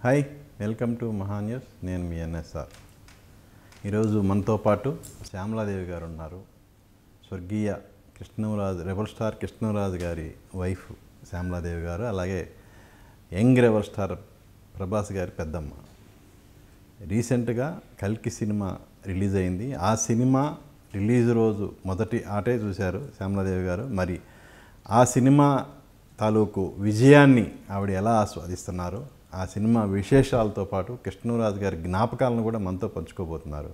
Hi, welcome to మహా news. నేను మీ NSR. ఈరోజు మనతో పాటు శ్యామలాదేవి గారు ఉన్నారు. స్వర్గీయ కృష్ణరాజు, రెబల్ స్టార్ కృష్ణరాజు గారి వైఫ్ శ్యామలాదేవి గారు, అలాగే యంగ్ రెబల్ స్టార్ ప్రభాస్ గారి పెద్దమ్మ. రీసెంట్గా కల్కి సినిమా రిలీజ్ అయింది. ఆ సినిమా రిలీజ్ రోజు మొదటి ఆటే చూశారు శ్యామలాదేవి గారు. మరి ఆ సినిమా తాలూకు విజయాన్ని ఆవిడ ఎలా ఆస్వాదిస్తున్నారు, ఆ సినిమా విశేషాలతో పాటు కృష్ణరాజు గారి జ్ఞాపకాలను కూడా మనతో పంచుకోబోతున్నారు.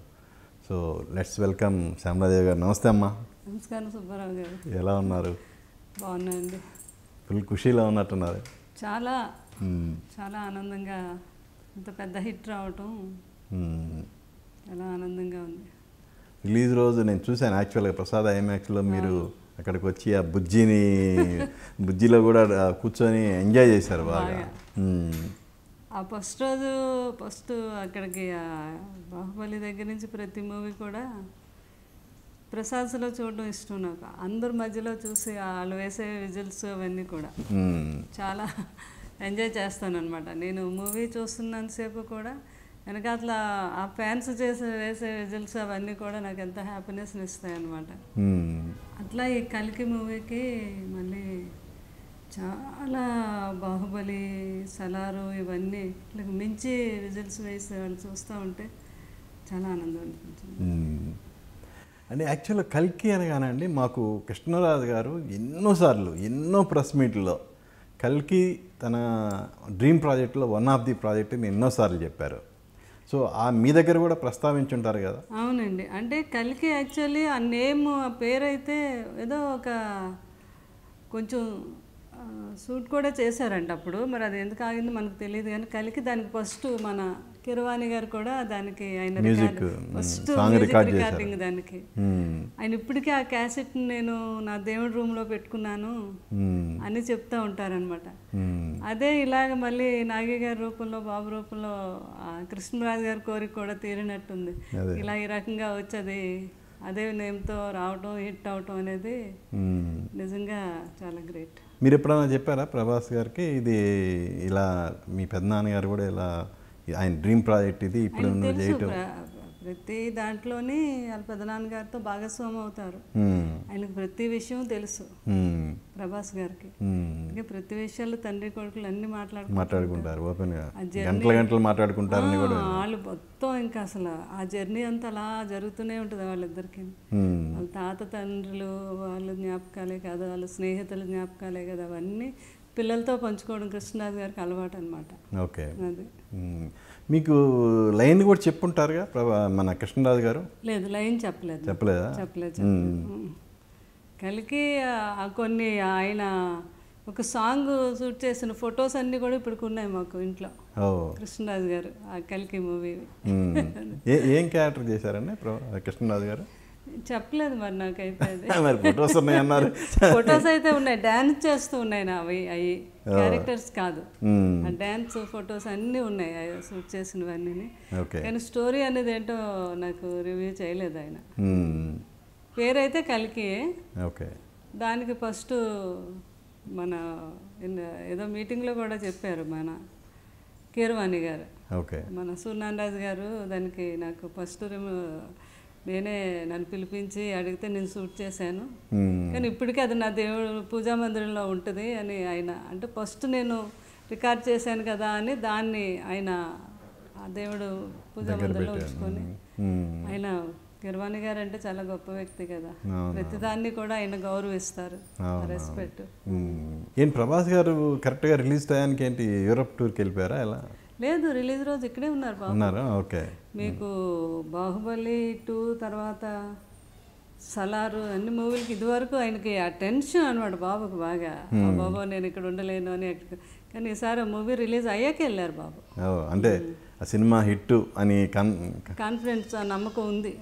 సో లెట్స్ వెల్కమ్ శ్యామలాదేవి గారు. నమస్తే అమ్మా. నమస్కారం సుబ్బారావు గారు. ఎలా ఉన్నారు? బాగున్నాయండి. ఫుల్ ఖుషీలో ఉన్నట్టున్నారు. చాలా చాలా ఆనందంగా, ఇంత పెద్ద హిట్ రావటం చాలా ఆనందంగా ఉంది. రిలీజ్ రోజు నేను చూశాను యాక్చువల్గా ప్రసాద్ ఐమాక్స్లో. మీరు అక్కడికి వచ్చి ఆ బుజ్జిలో కూడా కూర్చొని ఎంజాయ్ చేశారు బాగా. ఆ ఫస్ట్ అక్కడికి బాహుబలి దగ్గర నుంచి ప్రతి మూవీ కూడా ప్రసాద్స్లో చూడడం ఇష్టం నాకు. అందరి మధ్యలో చూసి వాళ్ళు వేసే విజిల్స్ అవన్నీ కూడా చాలా ఎంజాయ్ చేస్తాను అనమాట. నేను మూవీ చూస్తున్నంతసేపు కూడా వెనకాతల ఆ ఫ్యాన్స్ వేసే విజిల్స్ అవన్నీ కూడా నాకు ఎంత హ్యాపీనెస్ని ఇస్తాయి అన్నమాట. అట్లా ఈ కల్కి మూవీకి మళ్ళీ చాలా బాహుబలి, సలారు ఇవన్నీ ఇట్లా మించి విజిల్స్ వేసి వాళ్ళు చూస్తూ ఉంటే చాలా ఆనందం అనిపించింది. అంటే యాక్చువల్గా కల్కి అనగానండి, మాకు కృష్ణరాజు గారు ఎన్నోసార్లు ఎన్నో ప్రెస్ మీట్లో కల్కి తన డ్రీమ్ ప్రాజెక్ట్లో వన్ ఆఫ్ ది ప్రాజెక్ట్ని ఎన్నోసార్లు చెప్పారు. సో మీ దగ్గర కూడా ప్రస్తావించుంటారు కదా? అవునండి. అంటే కల్కి యాక్చువల్లీ ఆ నేమ్, ఆ పేరైతే ఏదో ఒక కొంచెం షూట్ కూడా చేశారంట అప్పుడు. మరి అది ఎందుకు ఆగింది మనకు తెలియదు. కానీ కలికి దానికి ఫస్ట్ మన కిరవాణి గారు కూడా దానికి ఆయన ఫస్ట్ రికార్డింగ్ దానికి ఆయన ఇప్పటికీ ఆ క్యాసెట్ నేను నా దేవుడి రూమ్లో పెట్టుకున్నాను అని చెప్తూ ఉంటారనమాట. అదే ఇలాగ మళ్ళీ నాగి గారి రూపంలో, బాబు రూపంలో కృష్ణరాజు గారి కోరిక కూడా తీరినట్టుంది. ఇలా ఈ రకంగా వచ్చేది అదే నేమ్తో రావటం, హిట్ అవటం అనేది నిజంగా చాలా గ్రేట్. మీరు ఎప్పుడైనా చెప్పారా ప్రభాస్ గారికి ఇది ఇలా మీ పెద్దనాన్నగారు కూడా ఇలా ఆయన డ్రీమ్ ప్రాజెక్ట్ ఇది ఇప్పుడు చేయటం? ప్రతి దాంట్లోని వాళ్ళ పెద్దనాన్నగారితో భాగస్వామి అవుతారు. ఆయనకు ప్రతి విషయం తెలుసు ప్రభాస్ గారికి. ప్రతి విషయాలు తండ్రి కొడుకులు అన్ని మాట్లాడుకుంటారు ఓపెన్ గా, గంటలు మాట్లాడుకుంటారు వాళ్ళు మొత్తం. ఇంకా అసలు ఆ జర్నీ అంతా అలా జరుగుతూనే ఉంటుంది వాళ్ళిద్దరికి. వాళ్ళ తాత తండ్రులు వాళ్ళ జ్ఞాపకాలే కాదు, వాళ్ళ స్నేహితుల జ్ఞాపకాలే కదా, అవన్నీ పిల్లలతో పంచుకోవడం కృష్ణరాజు గారికి అలవాటు అనమాట. ఓకే, అది మీకు లైన్ కూడా చెప్పుంటారుగా మన కృష్ణరాజు గారు? లేదు, లైన్ చెప్పలేదా? చెప్పలేదు. కలికి కొన్ని ఆయన ఒక సాంగ్ షూట్ చేసిన ఫొటోస్ అన్నీ కూడా ఇప్పుడు ఉన్నాయి మాకు ఇంట్లో. కృష్ణరాజు గారు ఆ కలికి మూవీ. ఏం క్యారెక్టర్ చేశారండి కృష్ణరాజు గారు? చెప్పలేదు మరి నాకైతే. ఫొటోస్ ఉన్నాయి అన్నారు. ఫొటోస్ అయితే ఉన్నాయి, డాన్స్ చేస్తూ ఉన్నాయి అవి క్యారెక్టర్స్ కాదు. ఆ డాన్స్ ఫొటోస్ అన్నీ ఉన్నాయి షూట్ చేసినవన్నీ. కానీ స్టోరీ అనేది ఏంటో నాకు రివ్యూ చేయలేదు ఆయన. పేరైతే కలికి. దానికి ఫస్ట్ మన ఏదో మీటింగ్లో కూడా చెప్పారు మన కీరవాణి గారు, మన సూర్యనారాయణ గారు. దానికి నాకు ఫస్ట్ నన్ను పిలిపించి అడిగితే నేను షూట్ చేశాను. కానీ ఇప్పటికీ అది నా దేవుడు పూజా మందిరంలో ఉంటుంది అని ఆయన అంటే ఫస్ట్ నేను రికార్డ్ చేశాను కదా అని దాన్ని ఆయన ఆ దేవుడు పూజా మందిరంలో ఉంచుకొని, ఆయన కిరవాణి గారు అంటే చాలా గొప్ప వ్యక్తి కదా, ప్రతిదాన్ని కూడా ఆయన గౌరవిస్తారు, రెస్పెక్ట్. ఏంటి ప్రభాస్ గారు కరెక్ట్గా రిలీజ్ టయానికి ఏంటి యూరప్ టూర్కి వెళ్ళిపోయారా? ఎలా? లేదు, రిలీజ్ రోజు ఇక్కడే ఉన్నారు బాబు. ఓకే. మీకు బాహుబలి 2 తర్వాత సలారు అన్ని మూవీలకి ఇదివరకు ఆయనకి ఆ టెన్షన్ అనమాట బాబుకు బాగా. బాబు నేను ఇక్కడ ఉండలేను అని. కానీ ఈసారి మూవీ రిలీజ్ అయ్యాకే వెళ్ళారు బాబు. అంటే ఆ సినిమా హిట్ అని కాన్ఫిడెన్స్, నమ్మకం ఉంది.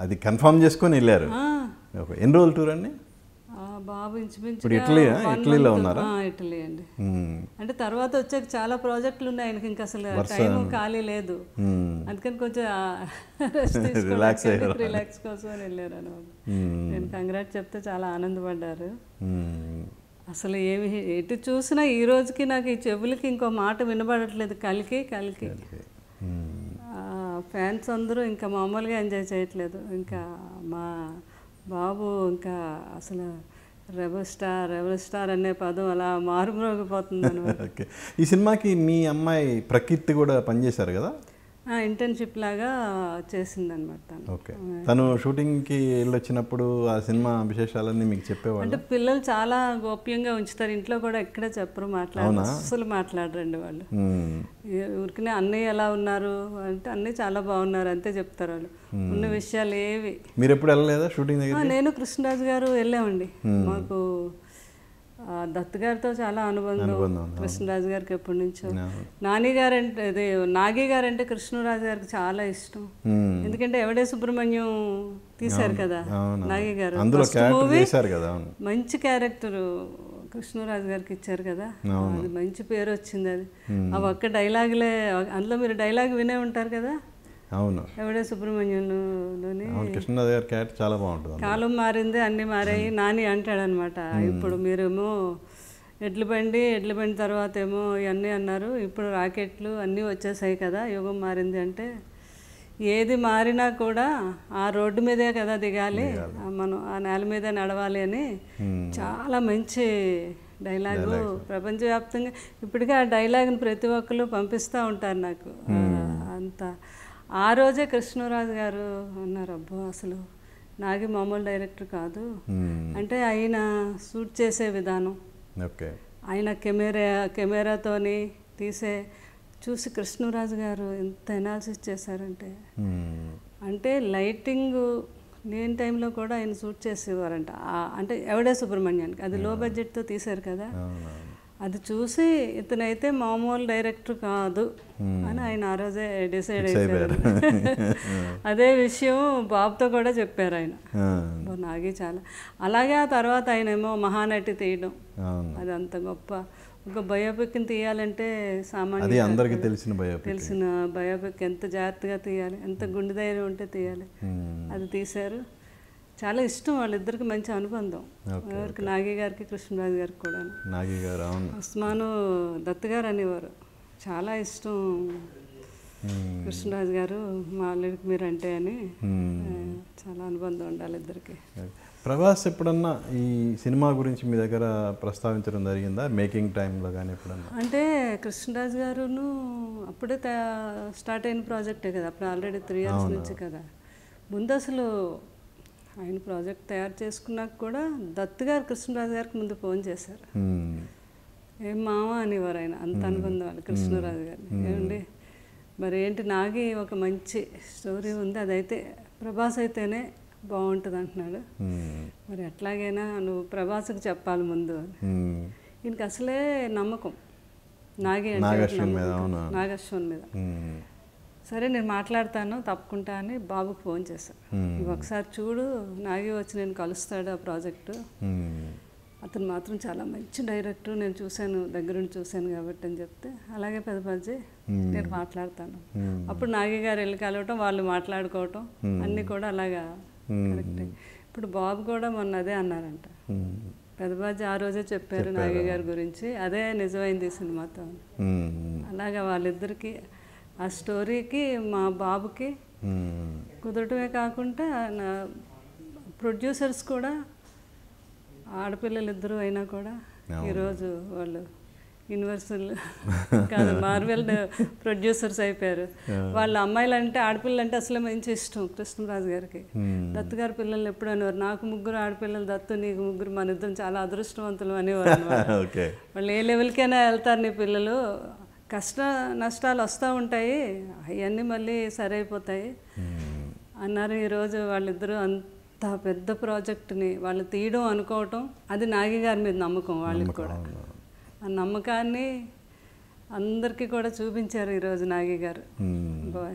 అది కన్ఫర్మ్ చేసుకొని వెళ్ళారు. ఎన్ని రోజులు టూర్ అండి బాబు? ఇంచుమించు ఇటలీలో ఉన్నారా? ఇటలీ అండి. అంటే తర్వాత వచ్చాక చాలా ప్రాజెక్టులు ఉన్నాయి ఆయనకి, ఇంకా అసలు టైం ఖాళీ లేదు. అందుకని కొంచెం రిలాక్స్ కోసం వెళ్ళారు అనమాట. నేను కంగ్రాట్స్ చెప్తే చాలా ఆనందపడ్డారు. అసలు ఏమి ఎటు చూసినా ఈ రోజుకి నాకు ఈ చెవులకి ఇంకో మాట వినబడట్లేదు, కలికి ఫ్యాన్స్ అందరూ ఇంకా మామూలుగా ఎంజాయ్ చేయట్లేదు. ఇంకా మా బాబు ఇంకా అసలు రెబల్ స్టార్ అనే పదం అలా మారుమ్రోగిపోతుంది అనమాట. ఓకే, ఈ సినిమాకి మీ అమ్మాయి ప్రకీర్తి కూడా పనిచేశారు కదా? ఇంటర్న్షిప్ లాగా చేసిందనమాట. ఓకే, తను షూటింగ్కి వెళ్ళొచ్చినప్పుడు ఆ సినిమా విశేషాలన్నీ మీకు చెప్పేవాళ్ళు? అంటే పిల్లలు చాలా గోప్యంగా ఉంచుతారు, ఇంట్లో కూడా ఎక్కడ చెప్పరు, అసలు మాట్లాడరండి వాళ్ళు. ఊరికనే అన్నయ్య ఎలా ఉన్నారు అంటే అన్నయ్య చాలా బాగున్నారు అంతే చెప్తారు వాళ్ళు, ఉన్న విషయాలు ఏవి. మీరు ఎప్పుడు వెళ్ళలేదా షూటింగ్ దగ్గర? నేను కృష్ణరాజు గారు వెళ్ళామండి. మాకు దత్ గారితో చాలా అనుబంధం, కృష్ణరాజు గారికి ఎప్పటి నుంచో. నాని గారంటే అదే నాగి గారంటే కృష్ణరాజు గారికి చాలా ఇష్టం. ఎందుకంటే ఎవడే సుబ్రహ్మణ్యం తీశారు కదా నాగి గారు, మంచి క్యారెక్టర్ కృష్ణరాజు గారికి ఇచ్చారు కదా, అది మంచి పేరు వచ్చింది. అది ఆ ఒక్క డైలాగులే, అందులో మీరు డైలాగ్ వినే ఉంటారు కదా. అవును, ఎవడే సుబ్రహ్మణ్యంలోని కృష్ణరాజు గారి క్యారెక్టర్ చాలా బాగుంటుంది. కాలం మారింది, అన్నీ మారాయి నాని అంటాడనమాట. ఇప్పుడు మీరేమో ఎడ్ల బండి తర్వాత ఏమో ఇవన్నీ అన్నారు, ఇప్పుడు రాకెట్లు అన్నీ వచ్చేసాయి కదా, యుగం మారింది అంటే ఏది మారినా కూడా ఆ రోడ్డు మీదే కదా దిగాలి, మనం ఆ నేల మీదే నడవాలి అని చాలా మంచి డైలాగు. ప్రపంచవ్యాప్తంగా ఇప్పటికే ఆ డైలాగ్ని ప్రతి ఒక్కరు పంపిస్తూ ఉంటారు నాకు. అంత ఆ రోజే కృష్ణరాజు గారు అన్నారు, అబ్బో అసలు నాగి మామూలు డైరెక్టర్ కాదు అంటే ఆయన షూట్ చేసే విధానం, ఆయన కెమెరాతోని తీసే చూసి కృష్ణరాజు గారు ఎంత ఎనాలిసిస్ చేశారంటే, అంటే లైటింగ్ లేని టైంలో కూడా ఆయన షూట్ చేసేవారంట. అంటే ఎవడే సుబ్రహ్మణ్యానికి అది లో బడ్జెట్తో తీశారు కదా, అది చూసి ఇతనైతే మామూలు డైరెక్టర్ కాదు అని ఆయన ఆ రోజే డిసైడ్ అయిపోయారు. అదే విషయం బాబుతో కూడా చెప్పారు ఆయన, నాగి చాలా. అలాగే ఆ తర్వాత ఆయన ఏమో మహానటి తీయడం, అది అంత గొప్ప. ఒక బయోపిక్ని తీయాలంటే సామాన్య అందరికీ తెలిసిన బయోపిక్ ఎంత జాగ్రత్తగా తీయాలి, ఎంత గుండె ధైర్యం ఉంటే తీయాలి, అది తీశారు. చాలా ఇష్టం వాళ్ళిద్దరికి, మంచి అనుబంధం ఎవరికి, నాగి గారికి కృష్ణరాజు గారికి కూడా. నాగి గారు ఉస్మాను దత్ గారు అనేవారు, చాలా ఇష్టం కృష్ణరాజు గారు మా అల్లుడికి మీరంటే అని, చాలా అనుబంధం ఉండాలి ఇద్దరికి. ప్రభాస్ ఎప్పుడన్నా ఈ సినిమా గురించి మీ దగ్గర ప్రస్తావించడం జరిగిందా మేకింగ్ టైంలో కానీ ఎప్పుడన్నా? అంటే కృష్ణరాజు గారును అప్పుడే స్టార్ట్ అయిన ప్రాజెక్టే కదా, అప్పుడు ఆల్రెడీ 3 years నుంచి కదా. ముందు అసలు ఆయన ప్రాజెక్ట్ తయారు చేసుకున్నాక కూడా దత్ గారు కృష్ణరాజు గారికి ముందు ఫోన్ చేశారు, ఏం మామ అనేవారు ఆయన, అంత అనుబంధం వాళ్ళు కృష్ణరాజు గారిని. ఏమండి మరి ఏంటి నాగి ఒక మంచి స్టోరీ ఉంది, అదైతే ప్రభాస్ అయితేనే బాగుంటుంది అంటున్నాడు, మరి ఎట్లాగైనా నువ్వు ప్రభాస్కి చెప్పాలి ముందు అని. ఈయనకి అసలే నమ్మకం నాగేశ్వన్ మీద. సరే నేను మాట్లాడతాను తప్పకుండా అని బాబుకి ఫోన్ చేశాను, నువ్వు ఒకసారి చూడు నాగి వచ్చి నేను కలుస్తాడు ఆ ప్రాజెక్టు, అతను మాత్రం చాలా మంచి డైరెక్టర్, నేను చూశాను దగ్గరుండి చూశాను కాబట్టి అని చెప్తే, అలాగే పెద్దపల్లి నేను మాట్లాడతాను. అప్పుడు నాగి గారు వెళ్ళి కలవటం, వాళ్ళు మాట్లాడుకోవటం అన్నీ కూడా అలాగా కరెక్ట్. ఇప్పుడు బాబు కూడా మొన్న అదే అన్నారంట, పెద్దబాజీ ఆ రోజే చెప్పారు నాగి గారి గురించి, అదే నిజమైంది సినిమాతో. అలాగా వాళ్ళిద్దరికి ఆ స్టోరీకి మా బాబుకి కుదరటమే కాకుండా ప్రొడ్యూసర్స్ కూడా ఆడపిల్లలు ఇద్దరు అయినా కూడా ఈరోజు వాళ్ళు యూనివర్సల్ కాదు మార్వెల్ ప్రొడ్యూసర్స్ అయిపోయారు. వాళ్ళ అమ్మాయిలు అంటే ఆడపిల్లలు అంటే అసలు మంచి ఇష్టం కృష్ణరాజు గారికి. దత్తు గారి పిల్లలు ఎప్పుడు అనేవారు, నాకు 3 ఆడపిల్లలు దత్తు, నీకు 3, మన ఇద్దరం చాలా అదృష్టవంతులు అనేవారు అనమాట. వాళ్ళు ఏ లెవెల్కైనా వెళ్తారు నీ పిల్లలు, కష్ట నష్టాలు వస్తూ ఉంటాయి, అవన్నీ మళ్ళీ సరైపోతాయి అన్నారు. ఈరోజు వాళ్ళిద్దరూ అంత పెద్ద ప్రాజెక్టుని వాళ్ళు తీయడం అనుకోవటం, అది నాగి గారి మీద నమ్మకం వాళ్ళకి కూడా. ఆ నమ్మకాన్ని అందరికీ కూడా చూపించారు ఈరోజు నాగి గారు.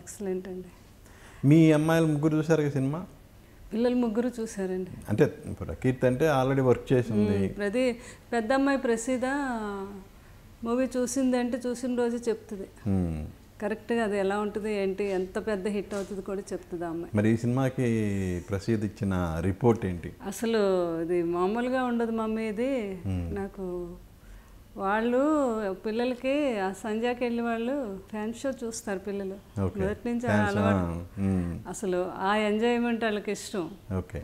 ఎక్సలెంట్ అండి. మీ అమ్మాయిలు 3 చూసారు సినిమా? పిల్లలు 3 చూసారండి. అంటే కీర్తి అంటే ఆల్రెడీ వర్క్ చేసింది. పెద్ద అమ్మాయి ప్రసీద మూవీ చూసింది అంటే చూసిన రోజు చెప్తుంది, కరెక్ట్గా అది ఎలా ఉంటుంది ఏంటి, ఎంత పెద్ద హిట్ అవుతుంది కూడా చెప్తుంది ఆ అమ్మాయి. మరి ఈ సినిమాకి ప్రసిద్ధి ఇచ్చిన రిపోర్ట్ ఏంటి? అసలు ఇది మామూలుగా ఉండదు మమ్మీ. ఇది నాకు వాళ్ళు పిల్లలకి ఆ సంధ్యాకి వెళ్ళి వాళ్ళు ఫ్యాన్ షో చూస్తారు పిల్లలు, మొదటి నుంచి అలవాటు. అసలు ఆ ఎంజాయ్మెంట్ వాళ్ళకి ఇష్టం. ఓకే,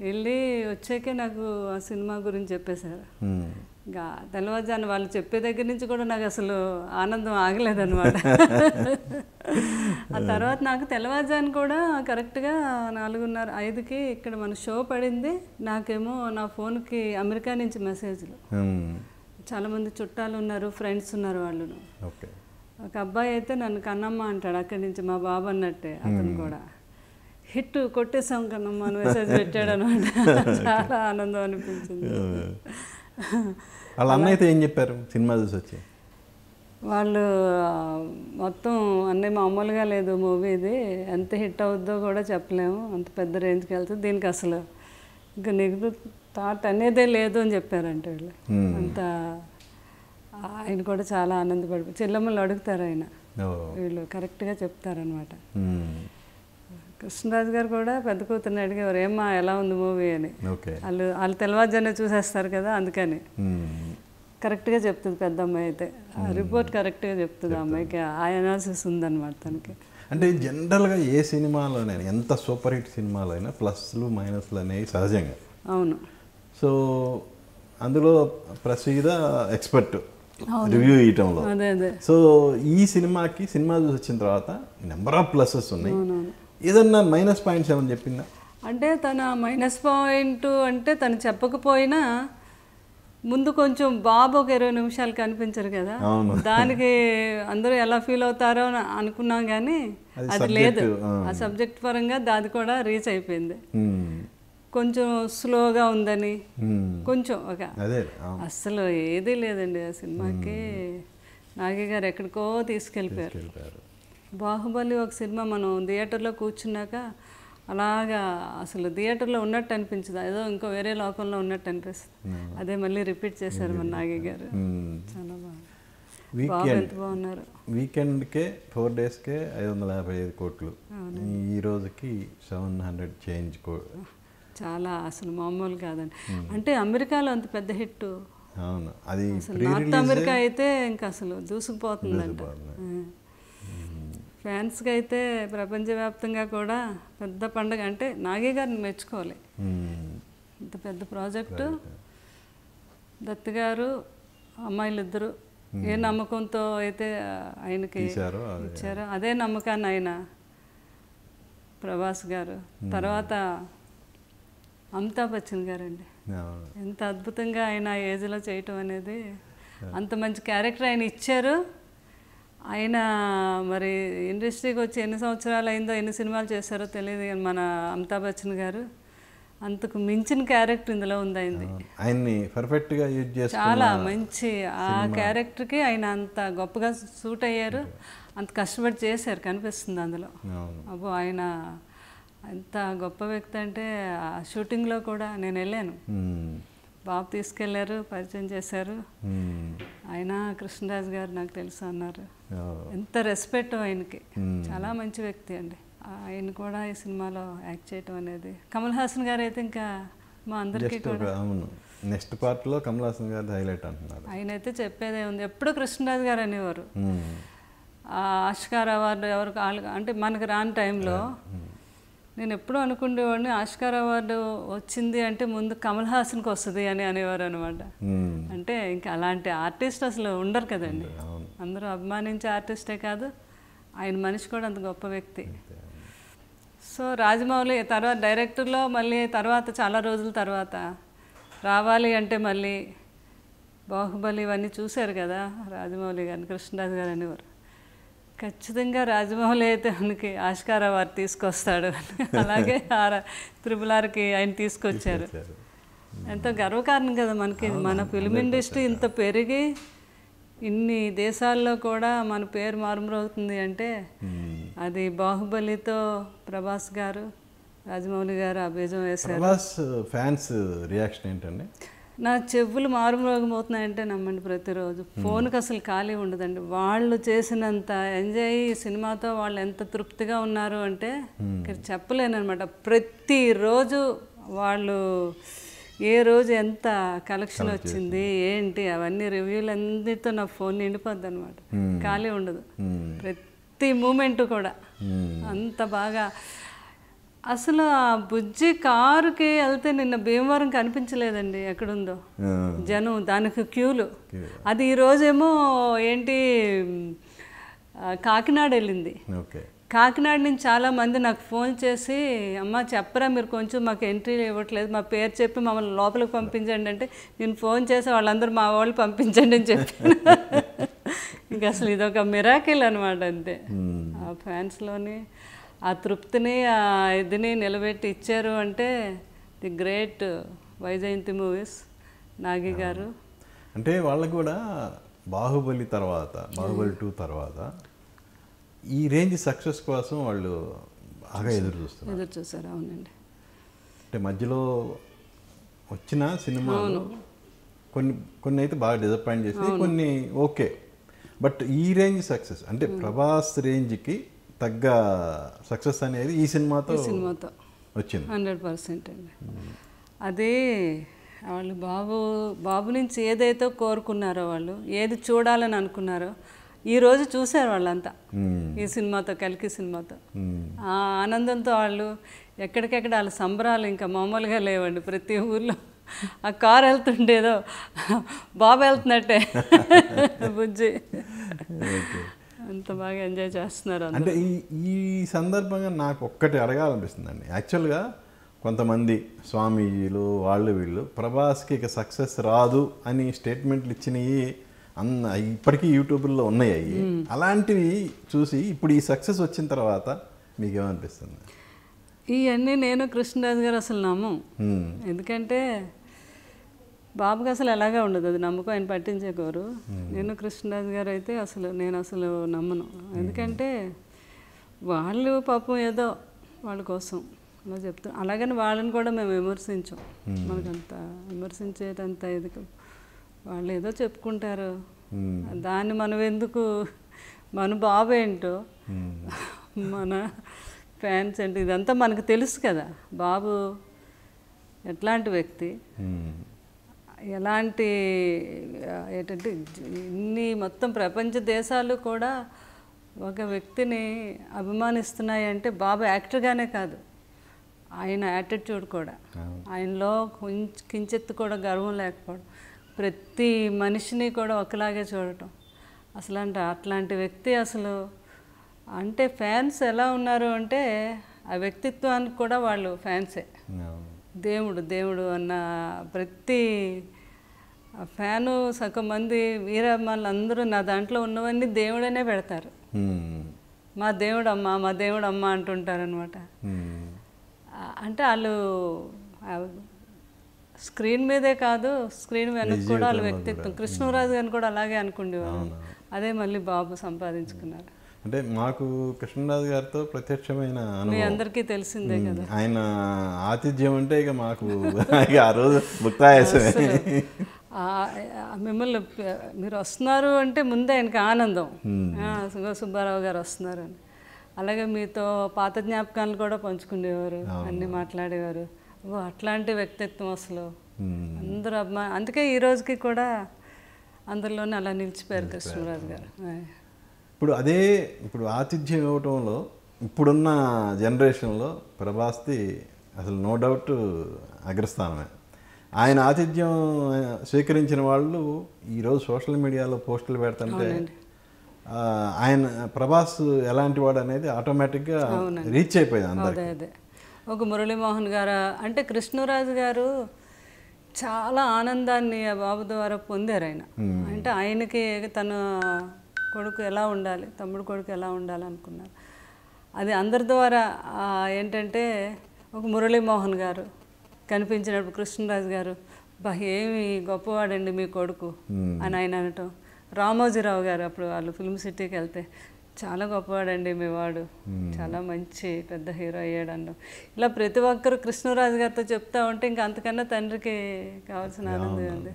వెళ్ళి వచ్చాకే నాకు ఆ సినిమా గురించి చెప్పేశారు. ఇంకా తెల్లవారుజాను వాళ్ళు చెప్పే దగ్గర నుంచి కూడా నాకు అసలు ఆనందం ఆగలేదన్నమాట. ఆ తర్వాత నాకు తెల్లవారుజాను కూడా కరెక్ట్గా 4:30-5కి ఇక్కడ మన షో పడింది. నాకేమో నా ఫోన్కి అమెరికా నుంచి మెసేజ్లు, చాలామంది చుట్టాలు ఉన్నారు, ఫ్రెండ్స్ ఉన్నారు వాళ్ళు. ఓకే, ఒక అబ్బాయి అయితే నన్ను కన్నమ్మ అంటాడు, అక్కడి నుంచి మా బాబు అన్నట్టే అతను కూడా. హిట్ కొట్టేసాం కన్నమ్మ అని మెసేజ్ పెట్టాడు అనమాట. చాలా ఆనందం అనిపించింది. వాళ్ళ అన్న అయితే ఏం చెప్పారు సినిమా చూసి వచ్చి? వాళ్ళు మొత్తం అన్నీ మామూలుగా లేదు మూవీ, ఇది ఎంత హిట్ అవుద్దో కూడా చెప్పలేము, అంత పెద్ద రేంజ్కి వెళ్తుంది, దీనికి అసలు ఇంకా నెగిటివ్ థాట్ అనేదే లేదు అని చెప్పారంటే వీళ్ళు. అంత ఆయన కూడా చాలా ఆనందపడి చెల్లెమ్మలు అడుగుతారు ఆయన, వీళ్ళు కరెక్ట్గా చెప్తారనమాట. కృష్ణరాజు గారు కూడా పెద్ద కూతుర్ని అడిగేవారు, ఏమ్మా ఎలా ఉంది మూవీ అని. వాళ్ళు తెల్లవారుజానే చూసేస్తారు కదా, అందుకని కరెక్ట్గా చెప్తుంది పెద్ద అమ్మాయి అయితే. రిపోర్ట్ కరెక్ట్గా చెప్తుంది ఆ అమ్మాయికి, ఆ అనాలిసిస్ ఉందన్నమాట తనకి. అంటే జనరల్గా ఏ సినిమాలోనైనా, ఎంత సూపర్ హిట్ సినిమాలో అయినా ప్లస్లు మైనస్లు అనేవి సహజంగా. అవును. సో అందులో ప్రసీద ఎక్స్పర్ట్ రివ్యూ ఇవ్వటంలో. సో ఈ సినిమాకి సినిమా చూసి వచ్చిన తర్వాత నెంబర్ ఆఫ్ ప్లసెస్ ఉన్నాయి. ఏదన్నా మైనస్ పాయింట్స్ ఏమని చెప్పిందా? అంటే తన మైనస్ పాయింట్ అంటే తను చెప్పకపోయినా ముందు కొంచెం బాబు ఒక 20 నిమిషాలు కనిపించరు కదా, దానికి అందరూ ఎలా ఫీల్ అవుతారో అని అనుకున్నాం, కానీ అది లేదు. ఆ సబ్జెక్ట్ పరంగా దాది కూడా రీచ్ అయిపోయింది. కొంచెం స్లోగా ఉందని కొంచెం ఒక అస్సలు ఏదీ లేదండి ఆ సినిమాకి. నాగి గారు ఎక్కడికో తీసుకెళ్ళిపోయారు. బాహుబలి ఒక సినిమా మనం థియేటర్లో కూర్చున్నాక అలాగా అసలు థియేటర్లో ఉన్నట్టు అనిపించదు, ఏదో ఇంకో వేరే లోకంలో ఉన్నట్టు అనిపిస్తుంది. అదే మళ్ళీ రిపీట్ చేశారు మన నాగి గారు, చాలా బాగా. ఎంత బాగున్నారు. వీకెండ్కే 4 డేస్కే 555 కోట్లు, ఈ రోజుకి 700 చేంజ్. చాలా అసలు మామూలు కాదండి. అంటే అమెరికాలో అంత పెద్ద హిట్. అవును, అది నార్త్ అమెరికా అయితే ఇంకా అసలు దూసుకుపోతుందంట. ఫ్యాన్స్కి అయితే ప్రపంచవ్యాప్తంగా కూడా పెద్ద పండుగ. అంటే నాగి గారిని మెచ్చుకోవాలి, ఇంత పెద్ద ప్రాజెక్టు. దత్ గారు అమ్మాయిలు ఇద్దరు ఏ నమ్మకంతో అయితే ఆయనకి ఇచ్చారో అదే నమ్మకాన్ని ఆయన ప్రభాస్ గారు, తర్వాత అమితాబ్ బచ్చన్ గారండి, ఎంత అద్భుతంగా ఆయన ఏజ్లో చేయటం అనేది. అంత మంచి క్యారెక్టర్ ఆయన ఇచ్చారు. ఆయన మరి ఇండస్ట్రీకి వచ్చి ఎన్ని సంవత్సరాలు అయిందో, ఎన్ని సినిమాలు చేశారో తెలియదు, మన అమితాబ్ బచ్చన్ గారు అంతకు మించిన క్యారెక్టర్ ఇందులో ఉంది అయింది. ఆయన్ని పర్ఫెక్ట్గా యూజ్ చేసి చాలా మంచి ఆ క్యారెక్టర్కి ఆయన అంత గొప్పగా సూట్ అయ్యారు, అంత కష్టపడి చేశారు కనిపిస్తుంది అందులో. అబ్బో ఆయన ఎంత గొప్ప వ్యక్తి అంటే ఆ షూటింగ్లో కూడా నేను వెళ్ళాను, బాబు తీసుకెళ్లారు, పరిచయం చేశారు. ఆయన కృష్ణరాజు గారు నాకు తెలుసు అన్నారు. ఎంత రెస్పెక్ట్ ఆయనకి, చాలా మంచి వ్యక్తి అండి. ఆయన కూడా ఈ సినిమాలో యాక్ట్ చేయటం అనేది. కమల్ హాసన్ గారు అయితే ఇంకా మా అందరికీ కూడా నెక్స్ట్ పార్ట్లో కమల్ హాసన్ గారు హైలైట్ అంటున్నారు. ఆయన అయితే చెప్పేదే ఉంది, ఎప్పుడు కృష్ణరాజు గారు అనేవారు. ఆస్కార్ అవార్డు ఎవరికి అంటే మనకు రాని టైంలో నేను ఎప్పుడూ అనుకునేవాడిని, ఆస్కార్ అవార్డు వచ్చింది అంటే ముందు కమల్ హాసన్కి వస్తుంది అని అనేవారు అనమాట. అంటే ఇంకా అలాంటి ఆర్టిస్ట్ అసలు ఉండరు కదండి, అందరూ అభిమానించే ఆర్టిస్టే కాదు, ఆయన మనిషి కూడా అంత గొప్ప వ్యక్తి. సో రాజమౌళి తర్వాత డైరెక్టర్లో మళ్ళీ తర్వాత చాలా రోజుల తర్వాత రావాలి అంటే మళ్ళీ బాహుబలి ఇవన్నీ చూశారు కదా రాజమౌళి గారిని, కృష్ణరాజు గారు అనేవారు. ఖచ్చితంగా రాజమౌళి అయితే మనకి ఆస్కార్ అవార్డు తీసుకొస్తాడు, అలాగే RRRకి ఆయన తీసుకొచ్చారు. ఎంతో గర్వకారణం కదా మనకి. మన ఫిల్మ్ ఇండస్ట్రీ ఇంత పెరిగి ఇన్ని దేశాల్లో కూడా మన పేరు మారుమోగుతుంది అంటే అది బాహుబలితో ప్రభాస్ గారు, రాజమౌళి గారు ఆ బీజం వేశారు. ప్రభాస్ ఫ్యాన్స్ రియాక్షన్ ఏంటండి? నా చెవులు మారుమోగిపోతున్నాయంటే నమ్మండి, ప్రతిరోజు ఫోన్కి అసలు ఖాళీ ఉండదండి. వాళ్ళు చేసినంత ఎంజాయ్ ఈ సినిమాతో వాళ్ళు ఎంత తృప్తిగా ఉన్నారు అంటే ఇక్కడ చెప్పలేనమాట. ప్రతిరోజు వాళ్ళు ఏ రోజు ఎంత కలెక్షన్ వచ్చింది ఏంటి అవన్నీ రివ్యూలు అన్నిటితో నా ఫోన్ నిండిపోద్ది అనమాట. ఖాళీ ఉండదు ప్రతి మూమెంట్ కూడా. అంత బాగా అసలు ఆ బుజ్జి కారుకి వెళ్తే నిన్న భీమవరం కనిపించలేదండి, ఎక్కడుందో జనం, దానికి క్యూలు. అది ఈరోజేమో ఏంటి కాకినాడ వెళ్ళింది. కాకినాడ నుంచి చాలామంది నాకు ఫోన్ చేసి, అమ్మ చెప్పరా మీరు కొంచెం మాకు ఎంట్రీ ఇవ్వట్లేదు, మా పేరు చెప్పి మమ్మల్ని లోపలికి పంపించండి అంటే, నేను ఫోన్ చేసి వాళ్ళందరూ మా వాళ్ళు పంపించండి అని చెప్పాను. ఇంకా అసలు ఇదొక మిరాకిల్ అనమాట. అంతే ఆ ఫ్యాన్స్లోని ఆ తృప్తిని ఆ ఇదిని నిలబెట్టి ఇచ్చారు అంటే the great Vyjayanthi movies Nagi గారు. అంటే వాళ్ళకు కూడా బాహుబలి తర్వాత, బాహుబలి 2 తర్వాత ఈ రేంజ్ సక్సెస్ కోసం వాళ్ళు బాగా ఎదురు చూస్తారు. అవునండి. అంటే మధ్యలో వచ్చిన సినిమాలు కొన్ని అయితే బాగా డిసప్పాయింట్ చేసి, కొన్ని ఓకే. బట్ ఈ రేంజ్ సక్సెస్ అంటే ప్రభాస్ రేంజ్కి తగ్గ సక్సెస్ అనేది ఈ సినిమాతో వచ్చింది 100% అండి. అది వాళ్ళు బాబు నుంచి ఏదైతే కోరుకున్నారో, వాళ్ళు ఏది చూడాలని అనుకున్నారో ఈరోజు చూశారు వాళ్ళంతా ఈ సినిమాతో, కల్కి సినిమాతో. ఆ ఆనందంతో వాళ్ళు ఎక్కడికెక్కడ వాళ్ళ సంబరాలు ఇంకా మామూలుగా లేవండి. ప్రతి ఊర్లో ఆ కారు వెళ్తుండేదో బాబు వెళ్తున్నట్టే బుజ్జి, అంత బాగా ఎంజాయ్ చేస్తున్నారు. అంటే ఈ సందర్భంగా నాకు ఒక్కటి అడగాలనిపిస్తుందండి. యాక్చువల్గా కొంతమంది స్వామీజీలు వీళ్ళు ప్రభాస్కి ఇక సక్సెస్ రాదు అని స్టేట్మెంట్లు ఇచ్చినవి ఇప్పటికీ యూట్యూబ్లో ఉన్నాయి. అలాంటివి చూసి ఇప్పుడు ఈ సక్సెస్ వచ్చిన తర్వాత మీకేమనిపిస్తుంది? ఇవన్నీ నేను కృష్ణరాజు గారు అసలు నమ్మం. ఎందుకంటే బాబుకి అసలు ఎలాగా ఉండదు, అది నమ్మకం ఆయన పట్టించేకోరు. నేను కృష్ణరాజు గారు అయితే నేను అసలు నమ్మను. ఎందుకంటే వాళ్ళు పాపం ఏదో వాళ్ళ కోసం అలా చెప్తాం. అలాగని వాళ్ళని కూడా మేము విమర్శించాం. మనకంత విమర్శించేటంత ఇది, వాళ్ళు ఏదో చెప్పుకుంటారు, దాన్ని మనం ఎందుకు, మన బాబు ఏంటో, మన ఫ్యాన్స్ ఏంటో ఇదంతా మనకు తెలుసు కదా. బాబు ఎట్లాంటి వ్యక్తి, ఎలాంటి ఏంటంటే ఇన్ని మొత్తం ప్రపంచ దేశాలు కూడా ఒక వ్యక్తిని అభిమానిస్తున్నాయి అంటే బాబు యాక్టర్గానే కాదు, ఆయన యాటిట్యూడ్ కూడా, ఆయనలో కించెత్తు కూడా గర్వం లేకపోవడం, ప్రతి మనిషిని కూడా ఒకలాగే చూడటం. అట్లాంటి వ్యక్తి అసలు అంటే ఫ్యాన్స్ ఎలా ఉన్నారు అంటే ఆ వ్యక్తిత్వానికి కూడా వాళ్ళు ఫ్యాన్సే. దేవుడు అన్న ప్రతి ఫ్యాను సగం మంది వీరమ్మలు అందరూ నా దాంట్లో ఉన్నవన్నీ దేవుడనే పెడతారు. మా దేవుడమ్మ అంటుంటారనమాట. అంటే వాళ్ళు స్క్రీన్ మీదే కాదు, స్క్రీన్ వెనక కూడా వాళ్ళ వ్యక్తిత్వం. కృష్ణరాజు గారిని కూడా అలాగే అనుకుండేవారు. అదే మళ్ళీ బాబు సంపాదించుకున్నారు. అంటే మాకు కృష్ణరాజు గారితో ప్రత్యక్షమైన అనుభవం అందరికీ తెలిసిందే కదా. ఆయన ఆతిథ్యం అంటే ఇక మాకు ఆ రోజు భుక్తాయాసమే. మిమ్మల్ని మీరు వస్తున్నారు అంటే ముందే ఆయనకి ఆనందం, సుబ్బారావు గారు వస్తున్నారు అని. అలాగే మీతో పాత జ్ఞాపకాలు కూడా పంచుకునేవారు, అన్నీ మాట్లాడేవారు. అట్లాంటి వ్యక్తిత్వం అసలు అందరూ అందుకే ఈ రోజుకి కూడా అందరిలోనే అలా నిలిచిపోయారు కృష్ణరాజు గారు. ఇప్పుడు ఆతిథ్యం ఇవ్వటంలో ఇప్పుడున్న జనరేషన్లో ప్రభాస్ది అసలు నో డౌట్ అగ్రస్థానమే. ఆయన ఆతిథ్యం స్వీకరించిన వాళ్ళు ఈరోజు సోషల్ మీడియాలో పోస్టులు పెడుతుంటే ఆయన ప్రభాస్ ఎలాంటి వాడు అనేది ఆటోమేటిక్గా రీచ్ అయిపోయింది అందరికీ. అదే ఒక మురళీమోహన్ గారు అంటే కృష్ణరాజు గారు చాలా ఆనందాన్ని ఆ బాబు ద్వారా పొందారు. ఆయన అంటే ఆయనకి తన కొడుకు ఎలా ఉండాలి, తమ్ముడు కొడుకు ఎలా ఉండాలి అనుకున్నారు. అది అందరి ద్వారా ఏంటంటే ఒక మురళీమోహన్ గారు కనిపించినప్పుడు కృష్ణరాజు గారు ఏమి గొప్పవాడండి మీ కొడుకు అని ఆయన అనటం. రామోజీరావు గారు అప్పుడు వాళ్ళు ఫిల్మ్ సిటీకి వెళ్తే చాలా గొప్పవాడండి మీ వాడు, చాలా మంచి పెద్ద హీరో అయ్యాడు. ఇలా ప్రతి ఒక్కరు కృష్ణరాజు గారితో చెప్తా ఉంటే ఇంకా అంతకన్నా తండ్రికి కావాల్సిన ఆనందం ఉంది.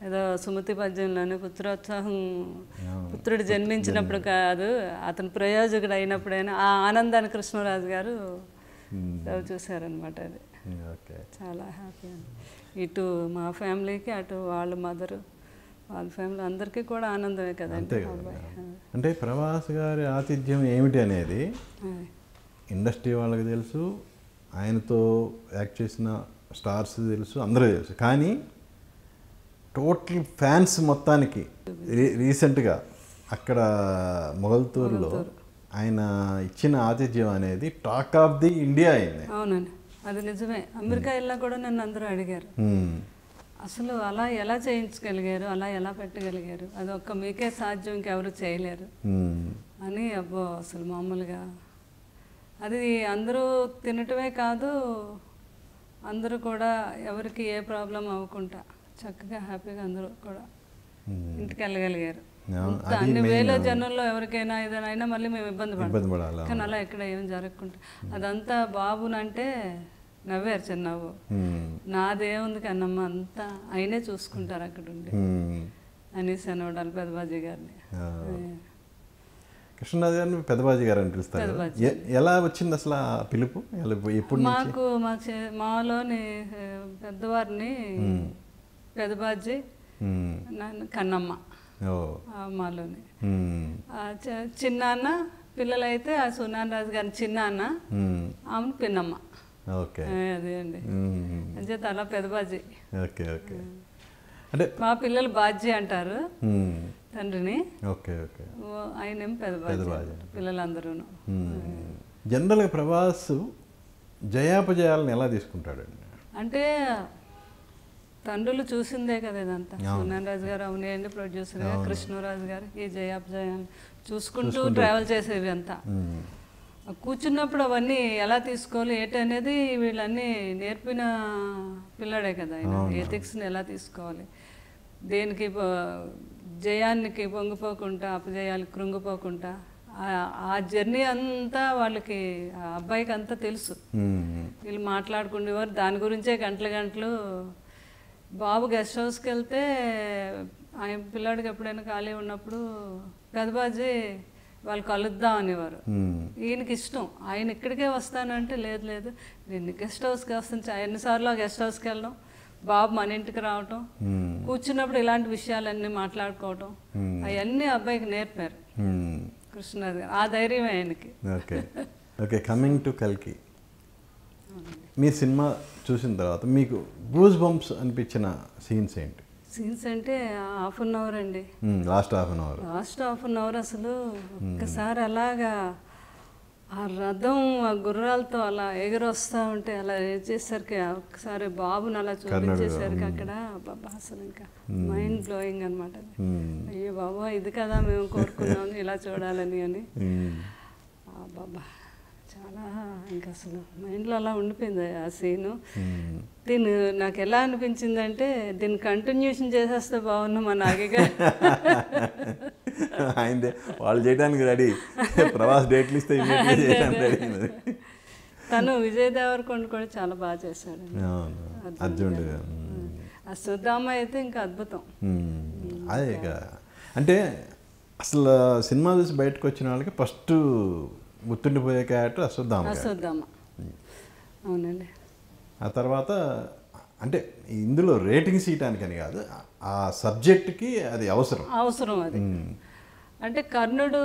ఏదో సుమతి పద్యంలోనే పుత్రోత్సాహం, పుత్రుడు జన్మించినప్పుడు కాదు అతను ప్రయోజకుడు అయినప్పుడైనా ఆ ఆనందాన్ని కృష్ణరాజు గారు చూశారనమాట. అది చాలా హ్యాపీ అండి. ఇటు మా ఫ్యామిలీకి అటు వాళ్ళ మదరు వాళ్ళ ఫ్యామిలీ అందరికీ కూడా ఆనందమే కదండి. అంటే ప్రభాస్ గారి ఆతిథ్యం ఏమిటి అనేది ఇండస్ట్రీ వాళ్ళకి తెలుసు, ఆయనతో యాక్ట్ చేసిన స్టార్స్ తెలుసు, అందరూ తెలుసు. కానీ టోటల్ ఫ్యాన్స్ మొత్తానికి రీసెంట్గా అక్కడ మొగల్తూరులో ఆయన ఇచ్చిన ఆతిథ్యం అనేది టాక్ ఆఫ్ ది ఇండియా అయింది. అవునండి, అది నిజమే. అమెరికా వెళ్ళా కూడా నన్ను అందరూ అడిగారు, అసలు అలా ఎలా చేయించగలిగారు, అలా ఎలా పెట్టగలిగారు, అది ఒక్క మీకే సాధ్యం, ఇంకెవరు చేయలేరు అని. అబ్బో అసలు మామూలుగా అది అందరూ తినటమే కాదు, అందరూ కూడా ఎవరికి ఏ ప్రాబ్లం అవ్వకుండా చక్కగా హ్యాపీగా అందరూ కూడా ఇంటికి వెళ్ళగలిగారు. అన్ని వేల జనంలో ఎవరికైనా ఏదైనా అయినా మళ్ళీ మేము ఇబ్బంది పడాలి, కానీ అలా ఎక్కడ ఏం జరగకుండా అదంతా బాబునంటే నవ్వారు చిన్నవ్వు. నాదేముంది కన్నమ్మ, అంతా ఆయనే చూసుకుంటారు అక్కడ ఉండి అనేసి అనవడాలి పెద్దబాజీ గారిని. కృష్ణరాజు గారిని పెద్దబాజీ గారు అని పిలుస్తారు. ఎలా వచ్చింది అసలు ఆ పిలుపు? ఎప్పుడు మాలోని పెద్దవారిని పెద్దబాజీ కన్నమ్మ మాలోని, చిన్నాన్న పిల్లలైతే ఆ సునాన్ రాజు గారిని చిన్నాన్న, ఆమెను పిన్నమ్మ. అదే అండి, అంచేత అలా పెద్దబాజీ. అంటే మా పిల్లలు బాజీ అంటారు తండ్రిని, ఆయనేమో పెద్దబాజీ పిల్లలందరూ. జనరల్గా ప్రభాస్ జయాపజయాలను ఎలా తీసుకుంటాడండి? అంటే తండ్రులు చూసిందే కదా ఇదంతా. సునాన్ రాజు గారు అవునండి ప్రొడ్యూసర్గా, కృష్ణరాజు గారు ఈ జయాపజయాలు చూసుకుంటూ ట్రావెల్ చేసేవి అంతా. కూర్చున్నప్పుడు అవన్నీ ఎలా తీసుకోవాలి ఏంటనేది వీళ్ళన్నీ నేర్పిన పిల్లాడే కదా ఆయన. ఎథిక్స్ని ఎలా తీసుకోవాలి, దేనికి జయానికి పొంగిపోకుండా అపజయాలకు కృంగిపోకుండా ఆ జర్నీ అంతా వాళ్ళకి, ఆ అబ్బాయికి అంతా తెలుసు. వీళ్ళు మాట్లాడుకునేవారు దాని గురించే గంటలు గంటలు. బాబు గెస్ట్ హౌస్కి వెళ్తే ఆయన పిల్లాడికి ఎప్పుడైనా ఖాళీ ఉన్నప్పుడు పెద్దబాజీ వాళ్ళు కలుద్దాం అనేవారు. ఈయనకి ఇష్టం, ఆయన ఇక్కడికే వస్తానంటే లేదు లేదు నేను గెస్ట్ హౌస్కి వస్తాను. ఎన్నిసార్లు గెస్ట్ హౌస్కి వెళ్ళడం, బాబు మన ఇంటికి రావటం, కూర్చున్నప్పుడు ఇలాంటి విషయాలన్నీ మాట్లాడుకోవటం, అవన్నీ అబ్బాయికి నేర్పారు కృష్ణరాజు గారు. ఆ ధైర్యం ఆయనకి. ఓకే, కమింగ్ టు కల్కి, మీ సినిమా చూసిన తర్వాత మీకు గూస్ బంప్స్ అనిపించిన సీన్స్ ఏంటి? సీన్స్ అంటే హాఫ్ అన్ అవర్ అండి, లాస్ట్ హాఫ్ అన్ అవర్ అసలు ఒక్కసారి అలాగా ఆ రథం ఆ గుర్రాలతో అలా ఎగురొస్తా ఉంటే అలా చేసేసరికి ఒక్కసారి బాబుని అలా చూపించేసరికి అక్కడ బాబా అసలు ఇంకా మైండ్ బ్లోయింగ్ అనమాట. అయ్యో బాబా ఇది కదా మేము కోరుకున్నాం ఇలా చూడాలని అని. బాబా చాలా ఇంకా అసలు మైండ్లో అలా ఉండిపోయింది ఆ సీను. దీన్ని నాకు ఎలా అనిపించిందంటే దీన్ని కంటిన్యూషన్ చేసేస్తే బాగున్నా మా నాగిగా. ఆయనదే వాళ్ళు చేయడానికి రెడీ, ప్రవాస్ డేట్లు ఇస్తే తను విజయ్ దేవరకొండ కూడా చాలా బాగా చేశాడు. అర్జునుడు ఆ సుధామ అయితే ఇంకా అద్భుతం. అదే అంటే అసలు సినిమా చూసి బయటకు వచ్చిన వాళ్ళకి ఫస్ట్ గుర్తుండిపోయే క్యారెక్టర్ అశ్వత్థామ. అవునండి. ఆ తర్వాత అంటే ఇందులో రేటింగ్స్ ఇవ్వటానికని కాదు, ఆ సబ్జెక్ట్కి అది అవసరం అది. అంటే కర్ణుడు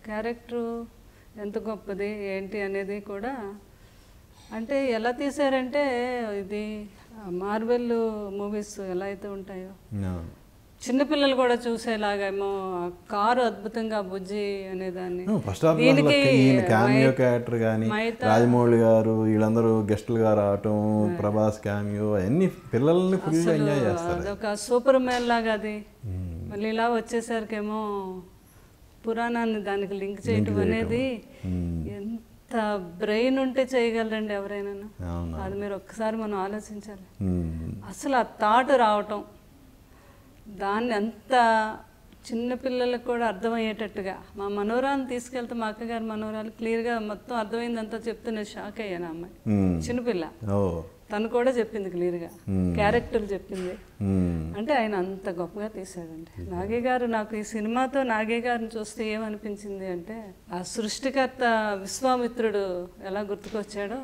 క్యారెక్టరు ఎంత గొప్పది ఏంటి అనేది కూడా అంటే ఎలా తీశారంటే ఇది మార్వెల్ మూవీస్ ఎలా అయితే ఉంటాయో చిన్నపిల్లలు కూడా చూసేలాగేమో కారు అద్భుతంగా బుజ్జి అనేదాన్ని. దీనికి క్యామియో క్యారెక్టర్ కానీ రాజమౌళి గారు వీళ్ళందరూ గెస్టులుగా రావటం, ప్రభాస్ క్యామియో అన్ని పిల్లల్ని ఫుల్గా ఎంజాయ్ చేస్తారు. అదొక సూపర్ మ్యాన్ లాగా అది. మళ్ళీ ఇలా వచ్చేసరికేమో పురాణాన్ని దానికి లింక్ చేయటం అనేది ఎంత బ్రెయిన్ ఉంటే చేయగలరండి ఎవరైనా. అది మీరు ఒక్కసారి మనం ఆలోచించాలి. అసలు ఆ థాట్ రావటం, దాన్ని అంత చిన్న పిల్లలకు కూడా అర్థమయ్యేటట్టుగా మా మనోరాలను తీసుకెళ్తే మా అక్కగారి మనోరాలు క్లియర్గా మొత్తం అర్థమైందంతా చెప్తే నేను షాక్ అయ్యాను. అమ్మాయి చిన్నపిల్ల తను కూడా చెప్పింది క్లియర్గా, క్యారెక్టర్ చెప్పింది. అంటే ఆయన అంత గొప్పగా తీశాడండి నాగి గారు. నాకు ఈ సినిమాతో నాగి గారిని చూస్తే ఏమనిపించింది అంటే ఆ సృష్టికర్త విశ్వామిత్రుడు ఎలా గుర్తుకొచ్చాడో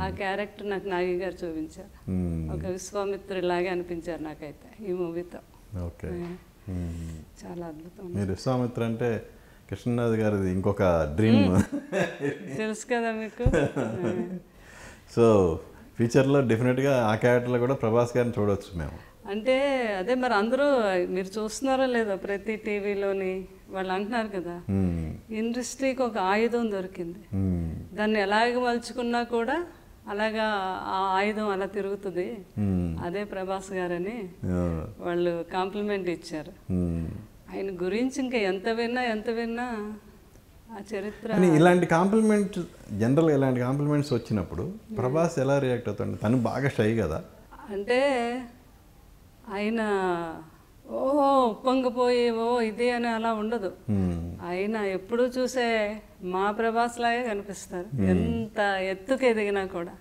ఆ క్యారెక్టర్ నాకు నాగి గారు చూపించారు. ఒక విశ్వామిత్రుడిలాగే అనిపించారు నాకైతే ఈ మూవీతో. చాలా అద్భుతం. మీరు విశ్వామిత్ర అంటే కృష్ణరాజు గారిది ఇంకొక డ్రీమ్ తెలుసు కదా మీకు. సో ఫ్యూచర్లో డెఫినెట్గా ఆ క్యారెక్టర్లో కూడా ప్రభాస్ గారిని చూడవచ్చు మేము. అంటే అదే మరి అందరూ మీరు చూస్తున్నారో లేదో ప్రతి టీవీలోని వాళ్ళు అంటున్నారు కదా ఇండస్ట్రీకి ఒక ఆయుధం దొరికింది, దాన్ని ఎలాగ మలుచుకున్నా కూడా అలాగా ఆ ఆయుధం అలా తిరుగుతుంది, అదే ప్రభాస్ గారని వాళ్ళు కాంప్లిమెంట్ ఇచ్చారు. ఆయన గురించి ఇంకా ఎంత విన్నా ఆ చరిత్ర. ఇలాంటి కాంప్లిమెంట్ జనరల్గా ఇలాంటి కాంప్లిమెంట్స్ వచ్చినప్పుడు ప్రభాస్ ఎలా రియాక్ట్ అవుతాడు? తను బాగా షై కదా. అంటే ఆయన ఉప్పొంగిపోయి ఇది అని అలా ఉండదు. ఆయన ఎప్పుడు చూసే మా ప్రభాస్ లాగే కనిపిస్తారు. ఎంత ఎత్తుకు ఎదిగినా కూడా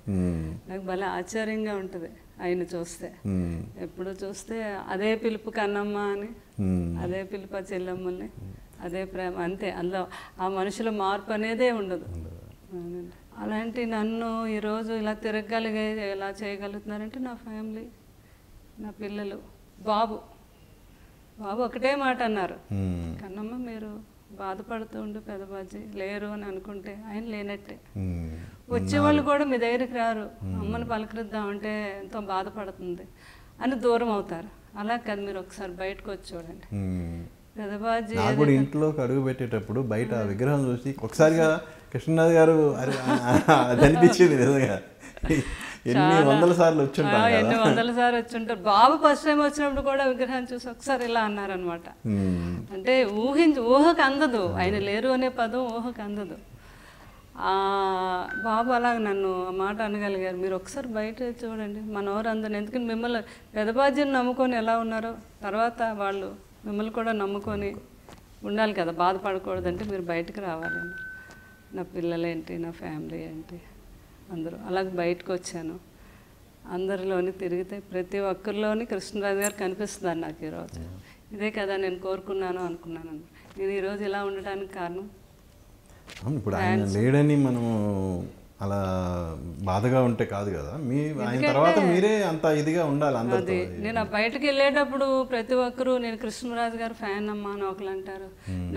నాకు భలే ఆశ్చర్యంగా ఉంటుంది ఆయన చూస్తే. ఎప్పుడు చూస్తే అదే పిలుపు కన్నమ్మ అని, అదే పిలుపు చెల్లమ్మని, అదే ప్రేమ, అంతే. అందులో ఆ మనుషుల మార్పు అనేదే ఉండదు. అలాంటి నన్ను ఈరోజు ఇలా తిరగలిగే ఎలా చేయగలుగుతున్నారంటే నా ఫ్యామిలీ, నా పిల్లలు. బాబు ఒకటే మాట అన్నారు, కన్నమ్మ మీరు బాధపడుతూ ఉండి పెదబాజీ లేరు అని అనుకుంటే ఆయన లేనట్టే. వచ్చేవాళ్ళు కూడా మీ దగ్గరికి రారు, అమ్మని పలకరిద్దామంటే ఎంతో బాధపడుతుంది అని దూరం అవుతారు. అలా కాదు, మీరు ఒకసారి బయటకు వచ్చి చూడండి. పెదబాజీ కూడా ఇంట్లోకి అడుగు పెట్టేటప్పుడు బయట విగ్రహం చూసి ఒకసారిగా కృష్ణరాజు గారు అది అనిపించింది నిజంగా. ఎన్ని వందల సార్లు వచ్చుంటారు. బాబు ఫస్ట్ టైం వచ్చినప్పుడు కూడా విగ్రహాన్ని చూసి ఒకసారి ఇలా అన్నారనమాట. అంటే ఊహకు అందదు, ఆయన లేరు అనే పదం ఊహకు అందదు. బాబు అలాగ నన్ను ఆ మాట అనగలిగారు. మీరు ఒకసారి బయట చూడండి మనోరందరిని, ఎందుకంటే మిమ్మల్ని పెదబాజీని నమ్ముకొని ఎలా ఉన్నారో తర్వాత వాళ్ళు మిమ్మల్ని కూడా నమ్ముకొని ఉండాలి కదా, బాధపడకూడదంటే మీరు బయటకు రావాలండి. నా పిల్లలేంటి, నా ఫ్యామిలీ ఏంటి, అందరూ అలాగే బయటకు వచ్చాను. అందరిలోని తిరిగితే ప్రతి ఒక్కరిలోని కృష్ణరాజు గారు కనిపిస్తున్నారు నాకు ఈరోజు. ఇదే కదా నేను కోరుకున్నాను అనుకున్నాను. నేను ఈరోజు ఇలా ఉండడానికి కారణం ఇప్పుడు ఆయన లేడని మనము అలా బాధగా ఉంటే కాదు కదా, ఆయన తర్వాత మీరే అంత ఇదిగా ఉండాలి అందరితో. నేను బయటకు వెళ్ళేటప్పుడు ప్రతి ఒక్కరూ నేను కృష్ణరాజు గారు ఫ్యాన్ అమ్మా అని ఒకరు అంటారు.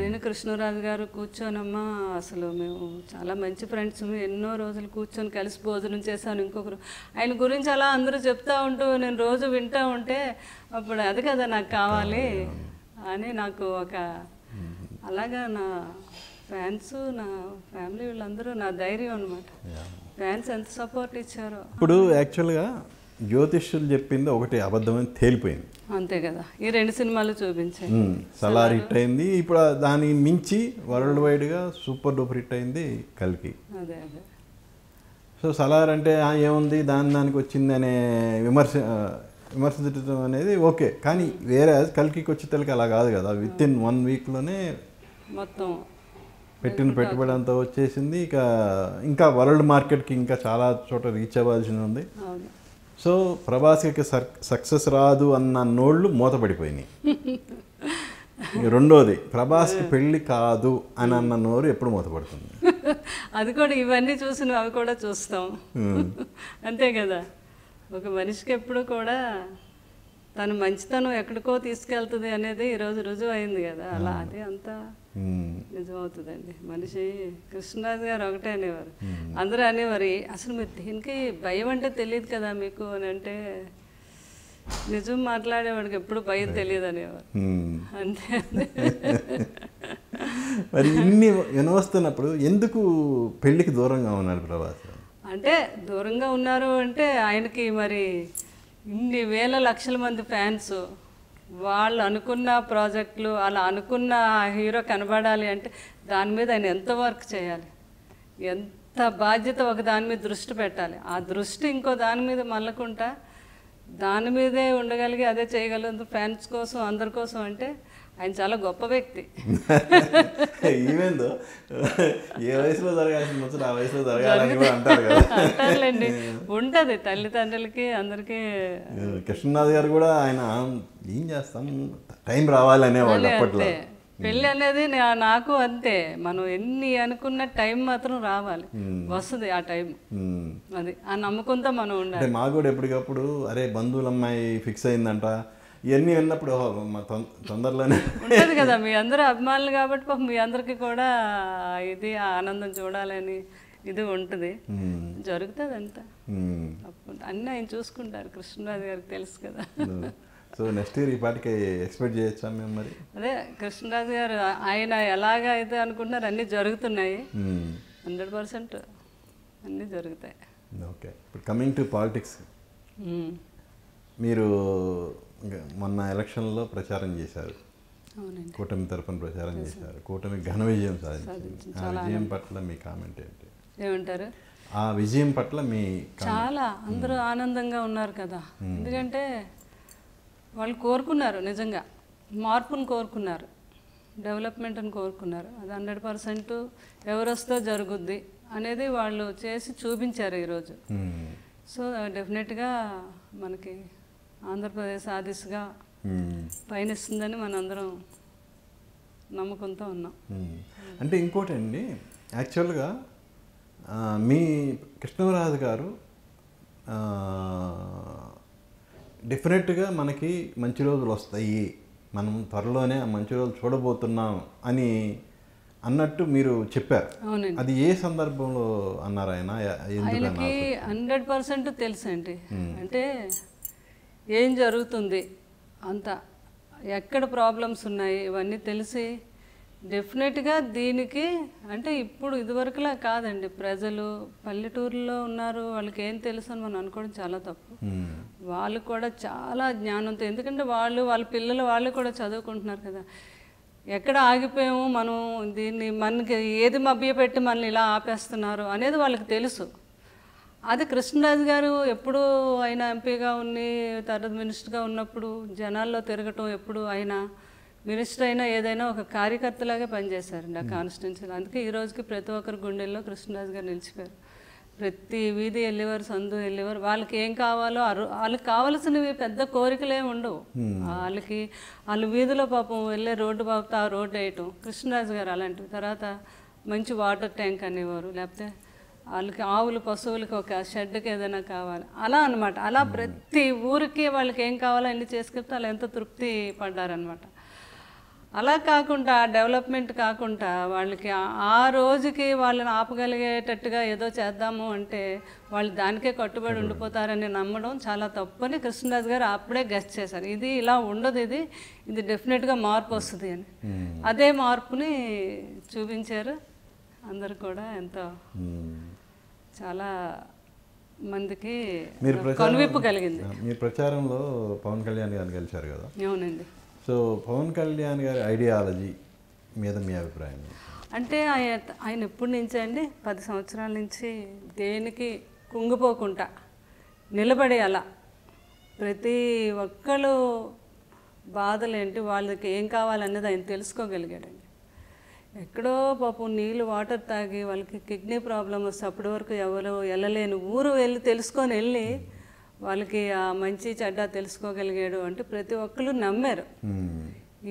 నేను కృష్ణరాజు గారు కూర్చోనమ్మా, అసలు మేము చాలా మంచి ఫ్రెండ్స్, ఎన్నో రోజులు కూర్చొని కలిసి భోజనం చేశాను. ఇంకొకరు ఆయన గురించి అలా అందరూ చెప్తా ఉంటూ నేను రోజు వింటూ ఉంటే అప్పుడు అది కదా నాకు కావాలి అని నాకు ఒక అలాగా నా ఫ్యాన్స్, నా ఫ్యామిలీ వీళ్ళందరూ నా ధైర్యం అనమాట. ఫ్యాన్స్ ఎంత సపోర్ట్ ఇచ్చారో. ఇప్పుడు యాక్చువల్గా జ్యోతిష్యులు చెప్పింది ఒకటి అబద్ధమని తేలిపోయింది, అంతే కదా. ఈ 2 సినిమాలు చూపించాయి. సలార్ హిట్ అయింది, ఇప్పుడు దాని మించి వరల్డ్ వైడ్గా సూపర్ డూపర్ హిట్ అయింది కల్కి. అదే సో సలార్ అంటే ఏముంది దానికి వచ్చింది అనే విమర్శించడం అనేది ఓకే, కానీ వేరే కల్కి వచ్చేసరికి అలా కాదు కదా. విత్ ఇన్ 1 వీక్లోనే మొత్తం పెట్టిన పెట్టుబడి అంతా వచ్చేసింది. ఇంకా వరల్డ్ మార్కెట్కి ఇంకా చాలా చోట రీచ్ అవ్వాల్సి ఉంది. సో ప్రభాస్కి సక్సెస్ రాదు అన్న నోళ్ళు మూతపడిపోయినాయి. రెండోది ప్రభాస్కి పెళ్ళి కాదు అని అన్న నోరు ఎప్పుడు మూతపడుతుంది? అది కూడా ఇవన్నీ చూసిన అవి కూడా చూస్తాం, అంతే కదా. ఒక మనిషికి ఎప్పుడు కూడా తను మంచితనం ఎక్కడికో తీసుకెళ్తుంది అనేది ఈరోజు రుజువు అయింది కదా. అలా అది అంతా నిజమవుతుందండి. మనిషి కృష్ణరాజు గారు ఒకటే అనేవారు, అందరూ అనేవారు అసలు మీరు దీనికి భయం అంటే తెలియదు కదా మీకు అని అంటే, నిజం మాట్లాడేవాడికి ఎప్పుడు భయం తెలియదు అనేవారు, అంతే. మరి ఇన్ని వినవస్తున్నప్పుడు ఎందుకు పెళ్ళికి దూరంగా ఉన్నాడు ప్రభాస్? అంటే దూరంగా ఉన్నారు అంటే ఆయనకి మరి ఇన్ని వేల లక్షల మంది ఫ్యాన్స్, వాళ్ళు అనుకున్న ప్రాజెక్టులు అలా అనుకున్న హీరో కనబడాలి అంటే దాని మీద ఆయన ఎంత వర్క్ చేయాలి, ఎంత బాధ్యత ఒక దాని మీద దృష్టి పెట్టాలి. ఆ దృష్టి ఇంకో దాని మీద మళ్ళకుండా దాని మీదే ఉండగలిగి అదే చేయగలదు ఫ్యాన్స్ కోసం అందరి కోసం అంటే ఆయన చాలా గొప్ప వ్యక్తి. ఈవెందో ఏ వయసులో జరగాల్సిన ముచ్చట ఆ వయసులో జరగాలని కూడా అంటారు కదా. అంటారులేండి, ఉంటుంది తల్లిదండ్రులకి అందరికీ. కృష్ణరాజు గారు కూడా ఆయన ఏం చేస్తాం టైం రావాలి అనేవాళ్ళు అప్పట్లో. పెళ్ళి అనేది నాకు అంతే, మనం ఎన్ని అనుకున్న టైం మాత్రం రావాలి, వస్తుంది ఆ టైం. అది ఆ నమ్మకంతో మనం ఉండాలి. అంటే మాకు కూడా ఎప్పటికప్పుడు అరే బంధువుల అమ్మాయి ఫిక్స్ అయిందంట ఇవన్నీ విన్నప్పుడు తొందరలోనే ఉంటుంది కదా. మీ అందరూ అభిమానులు కాబట్టి పాపం మీ అందరికీ కూడా ఇది ఆనందం చూడాలని ఇది ఉంటుంది, జరుగుతుంది అంతా. అన్నీ ఆయన చూసుకుంటారు, కృష్ణరాజు గారికి తెలుసు కదా. సో నెక్స్ట్ ఇయర్ ఈ పాటికి ఎక్స్పెక్ట్ చేయొచ్చా మేము మరి? అదే కృష్ణరాజు గారు ఆయన ఎలాగ అయితే అనుకుంటున్నారు అన్నీ జరుగుతున్నాయి, 100% అన్నీ జరుగుతాయి. ఓకే, ఇప్పుడు కమింగ్ టు పాలిటిక్స్, మీరు మొన్న ఎలక్షన్లో ప్రచారం చేశారు, కూటమి తరఫున ప్రచారం చేశారు, కూటమి ఘన విజయం సాధించింది. ఆ విజయం పట్ల మీ కామెంట్ ఏంటి? ఏమంటారు? ఆ విజయం పట్ల మీ చాలా అందరూ ఆనందంగా ఉన్నారు కదా, ఎందుకంటే వాళ్ళు కోరుకున్నారు, నిజంగా మార్పును కోరుకున్నారు, డెవలప్మెంట్ని కోరుకున్నారు. అది 100% ఎవరొస్తో జరుగుద్ది అనేది వాళ్ళు చేసి చూపించారు ఈరోజు. సో డెఫినెట్గా మనకి ఆంధ్రప్రదేశ్ ఆదిశగా పయనిస్తుందని మనందరం నమ్మకంతో ఉన్నాం. అంటే ఇంకోటి అండి, యాక్చువల్గా మీ కృష్ణరాజు గారు డెఫినెట్గా మనకి మంచి రోజులు వస్తాయి, మనం త్వరలోనే ఆ మంచి రోజులు చూడబోతున్నాం అని అన్నట్టు మీరు చెప్పారు. అది ఏ సందర్భంలో అన్నారు ఆయన? ఆయనకి 100% తెలుసు అండి, అంటే ఏం జరుగుతుంది అంత, ఎక్కడ ప్రాబ్లమ్స్ ఉన్నాయి ఇవన్నీ తెలిసి డెఫినెట్గా దీనికి, అంటే ఇప్పుడు ఇదివరకులా కాదండి, ప్రజలు పల్లెటూరులో ఉన్నారు, వాళ్ళకి ఏం తెలుసు అని మనం అనుకోవడం చాలా తప్పు. వాళ్ళు కూడా చాలా జ్ఞానంతో, ఎందుకంటే వాళ్ళ పిల్లలు వాళ్ళు కూడా చదువుకుంటున్నారు కదా, ఎక్కడ ఆగిపోయాము మనం, దీన్ని మనకి ఏది మభ్యపెట్టి మనల్ని ఇలా ఆపేస్తున్నారు అనేది వాళ్ళకి తెలుసు. అది కృష్ణరాజు గారు ఎప్పుడు ఆయన ఎంపీగా ఉండి తర్వాత మినిస్టర్గా ఉన్నప్పుడు జనాల్లో తిరగటం, ఎప్పుడు ఆయన మినిస్టర్ అయినా ఏదైనా ఒక కార్యకర్తలాగే పనిచేశారండి ఆ కాన్స్టిట్యున్సీలో. అందుకే ఈ రోజుకి ప్రతి ఒక్కరి గుండెల్లో కృష్ణరాజు గారు నిలిచిపోయారు. ప్రతి వీధి వెళ్ళేవారు, సందు వెళ్ళేవారు, వాళ్ళకి ఏం కావాలో వాళ్ళకి కావాల్సినవి పెద్ద కోరికలు ఏమి ఉండవు వాళ్ళు వీధిలో పాపం వెళ్ళే రోడ్డు బాబుతో ఆ రోడ్డు వేయటం కృష్ణరాజు గారు అలాంటివి. తర్వాత మంచి వాటర్ ట్యాంక్ అనేవారు, లేకపోతే వాళ్ళకి ఆవులు పశువులకి ఒక షెడ్కి ఏదైనా కావాలి, అలా అనమాట. అలా ప్రతి ఊరికి వాళ్ళకి ఏం కావాలో అన్నీ చేసుకెళ్తే వాళ్ళు ఎంతో తృప్తి పడ్డారనమాట. అలా కాకుండా డెవలప్మెంట్ కాకుండా వాళ్ళకి ఆ రోజుకి వాళ్ళని ఆపగలిగేటట్టుగా ఏదో చేద్దాము అంటే వాళ్ళు దానికే కట్టుబడి ఉండిపోతారని నమ్మడం చాలా తప్పని కృష్ణరాజు గారు అప్పుడే గెస్ట్ చేశారు. ఇది ఇలా ఉండదు, ఇది డెఫినెట్గా మార్పు వస్తుంది అని. అదే మార్పుని చూపించారు. అందరు కూడా ఎంతో చాలా మందికి కనువిప్పు కలిగింది. మీరు ప్రచారంలో పవన్ కళ్యాణ్ గారిని గెలిచారు కదా? అవునండి. సో పవన్ కళ్యాణ్ గారి ఐడియాలజీ మీద మీ అభిప్రాయం? అంటే ఆయన ఎప్పటి నుంచి అండి 10 సంవత్సరాల నుంచి దేనికి కుంగిపోకుండా నిలబడి అలా ప్రతి ఒక్కళ్ళు బాధలేంటి, వాళ్ళకి ఏం కావాలనేది ఆయన తెలుసుకోగలిగాడండి. ఎక్కడో పాపం నీళ్ళు వాటర్ తాగి వాళ్ళకి కిడ్నీ ప్రాబ్లం వస్తే అప్పటి వరకు ఎవరు వెళ్ళలేని ఊరు తెలుసుకొని వెళ్ళి వాళ్ళకి ఆ మంచి చెడ్డ తెలుసుకోగలిగాడు అంటే ప్రతి ఒక్కరు నమ్మారు.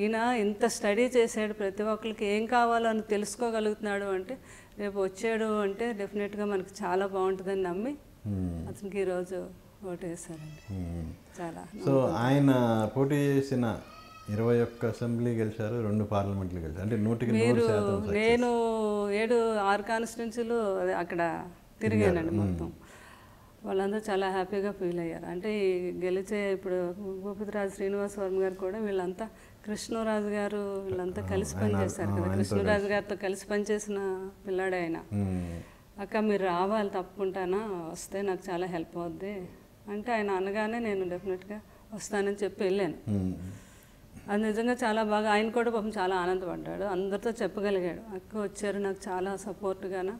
ఈయన ఇంత స్టడీ చేశాడు, ప్రతి ఒక్కరికి ఏం కావాలో అని తెలుసుకోగలుగుతున్నాడు అంటే రేపు వచ్చాడు అంటే డెఫినెట్గా మనకి చాలా బాగుంటుందని నమ్మి అతనికి ఈరోజు ఓటు వేశారండి. చాలా. సో ఆయన పోటీ చేసిన 21 అసెంబ్లీ గెలిచారు, 2 పార్లమెంట్లు గెలిచారు, అంటే 100%. నేను 6 కాన్స్టిట్యున్సీలు అక్కడ తిరిగానండి మొత్తం. వాళ్ళందరూ చాలా హ్యాపీగా ఫీల్ అయ్యారు. అంటే గెలిచే ఇప్పుడు భూపతిరాజు శ్రీనివాస్ వర్మ గారు కూడా వీళ్ళంతా కృష్ణరాజు గారు వీళ్ళంతా కలిసి పనిచేశారు కదా, కృష్ణరాజు గారితో కలిసి పనిచేసిన పిల్లాడు ఆయన. అక్క మీరు రావాలి తప్పుకుంటానా, వస్తే నాకు చాలా హెల్ప్ అవుద్ది అంటే ఆయన అనగానే నేను డెఫినెట్గా వస్తానని చెప్పి వెళ్ళాను. అది నిజంగా చాలా బాగా, ఆయన కూడా పాపం చాలా ఆనందపడ్డాడు, అందరితో చెప్పగలిగాడు అక్క వచ్చారు నాకు చాలా సపోర్ట్గాను,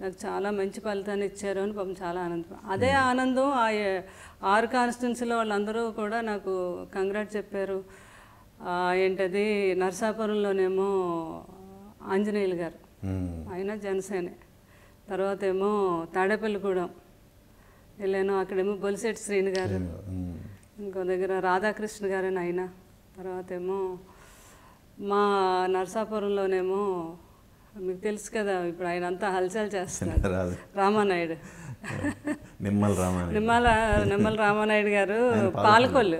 నాకు చాలా మంచి ఫలితాన్ని ఇచ్చారు అని పాపం చాలా ఆనందం. అదే ఆనందం ఆ 6 కాన్స్టిట్యున్సీలో వాళ్ళందరూ కూడా నాకు కంగ్రాట్ చెప్పారు. ఏంటది నరసాపురంలోనేమో ఆంజనేయులు గారు, ఆయన జనసేనే. తర్వాత ఏమో తాడేపల్లిగూడెం వెళ్ళాను, అక్కడేమో బొలిశెట్టి శ్రీను గారు, ఇంకో దగ్గర రాధాకృష్ణ గారు అని ఆయన. తర్వాత ఏమో మా నరసాపురంలోనేమో మీకు తెలుసు కదా, ఇప్పుడు ఆయన అంతా హల్చల్ చేస్తున్నారు, రామానాయుడు, నిమ్మల రామానాయుడు గారు, పాలకొల్లు.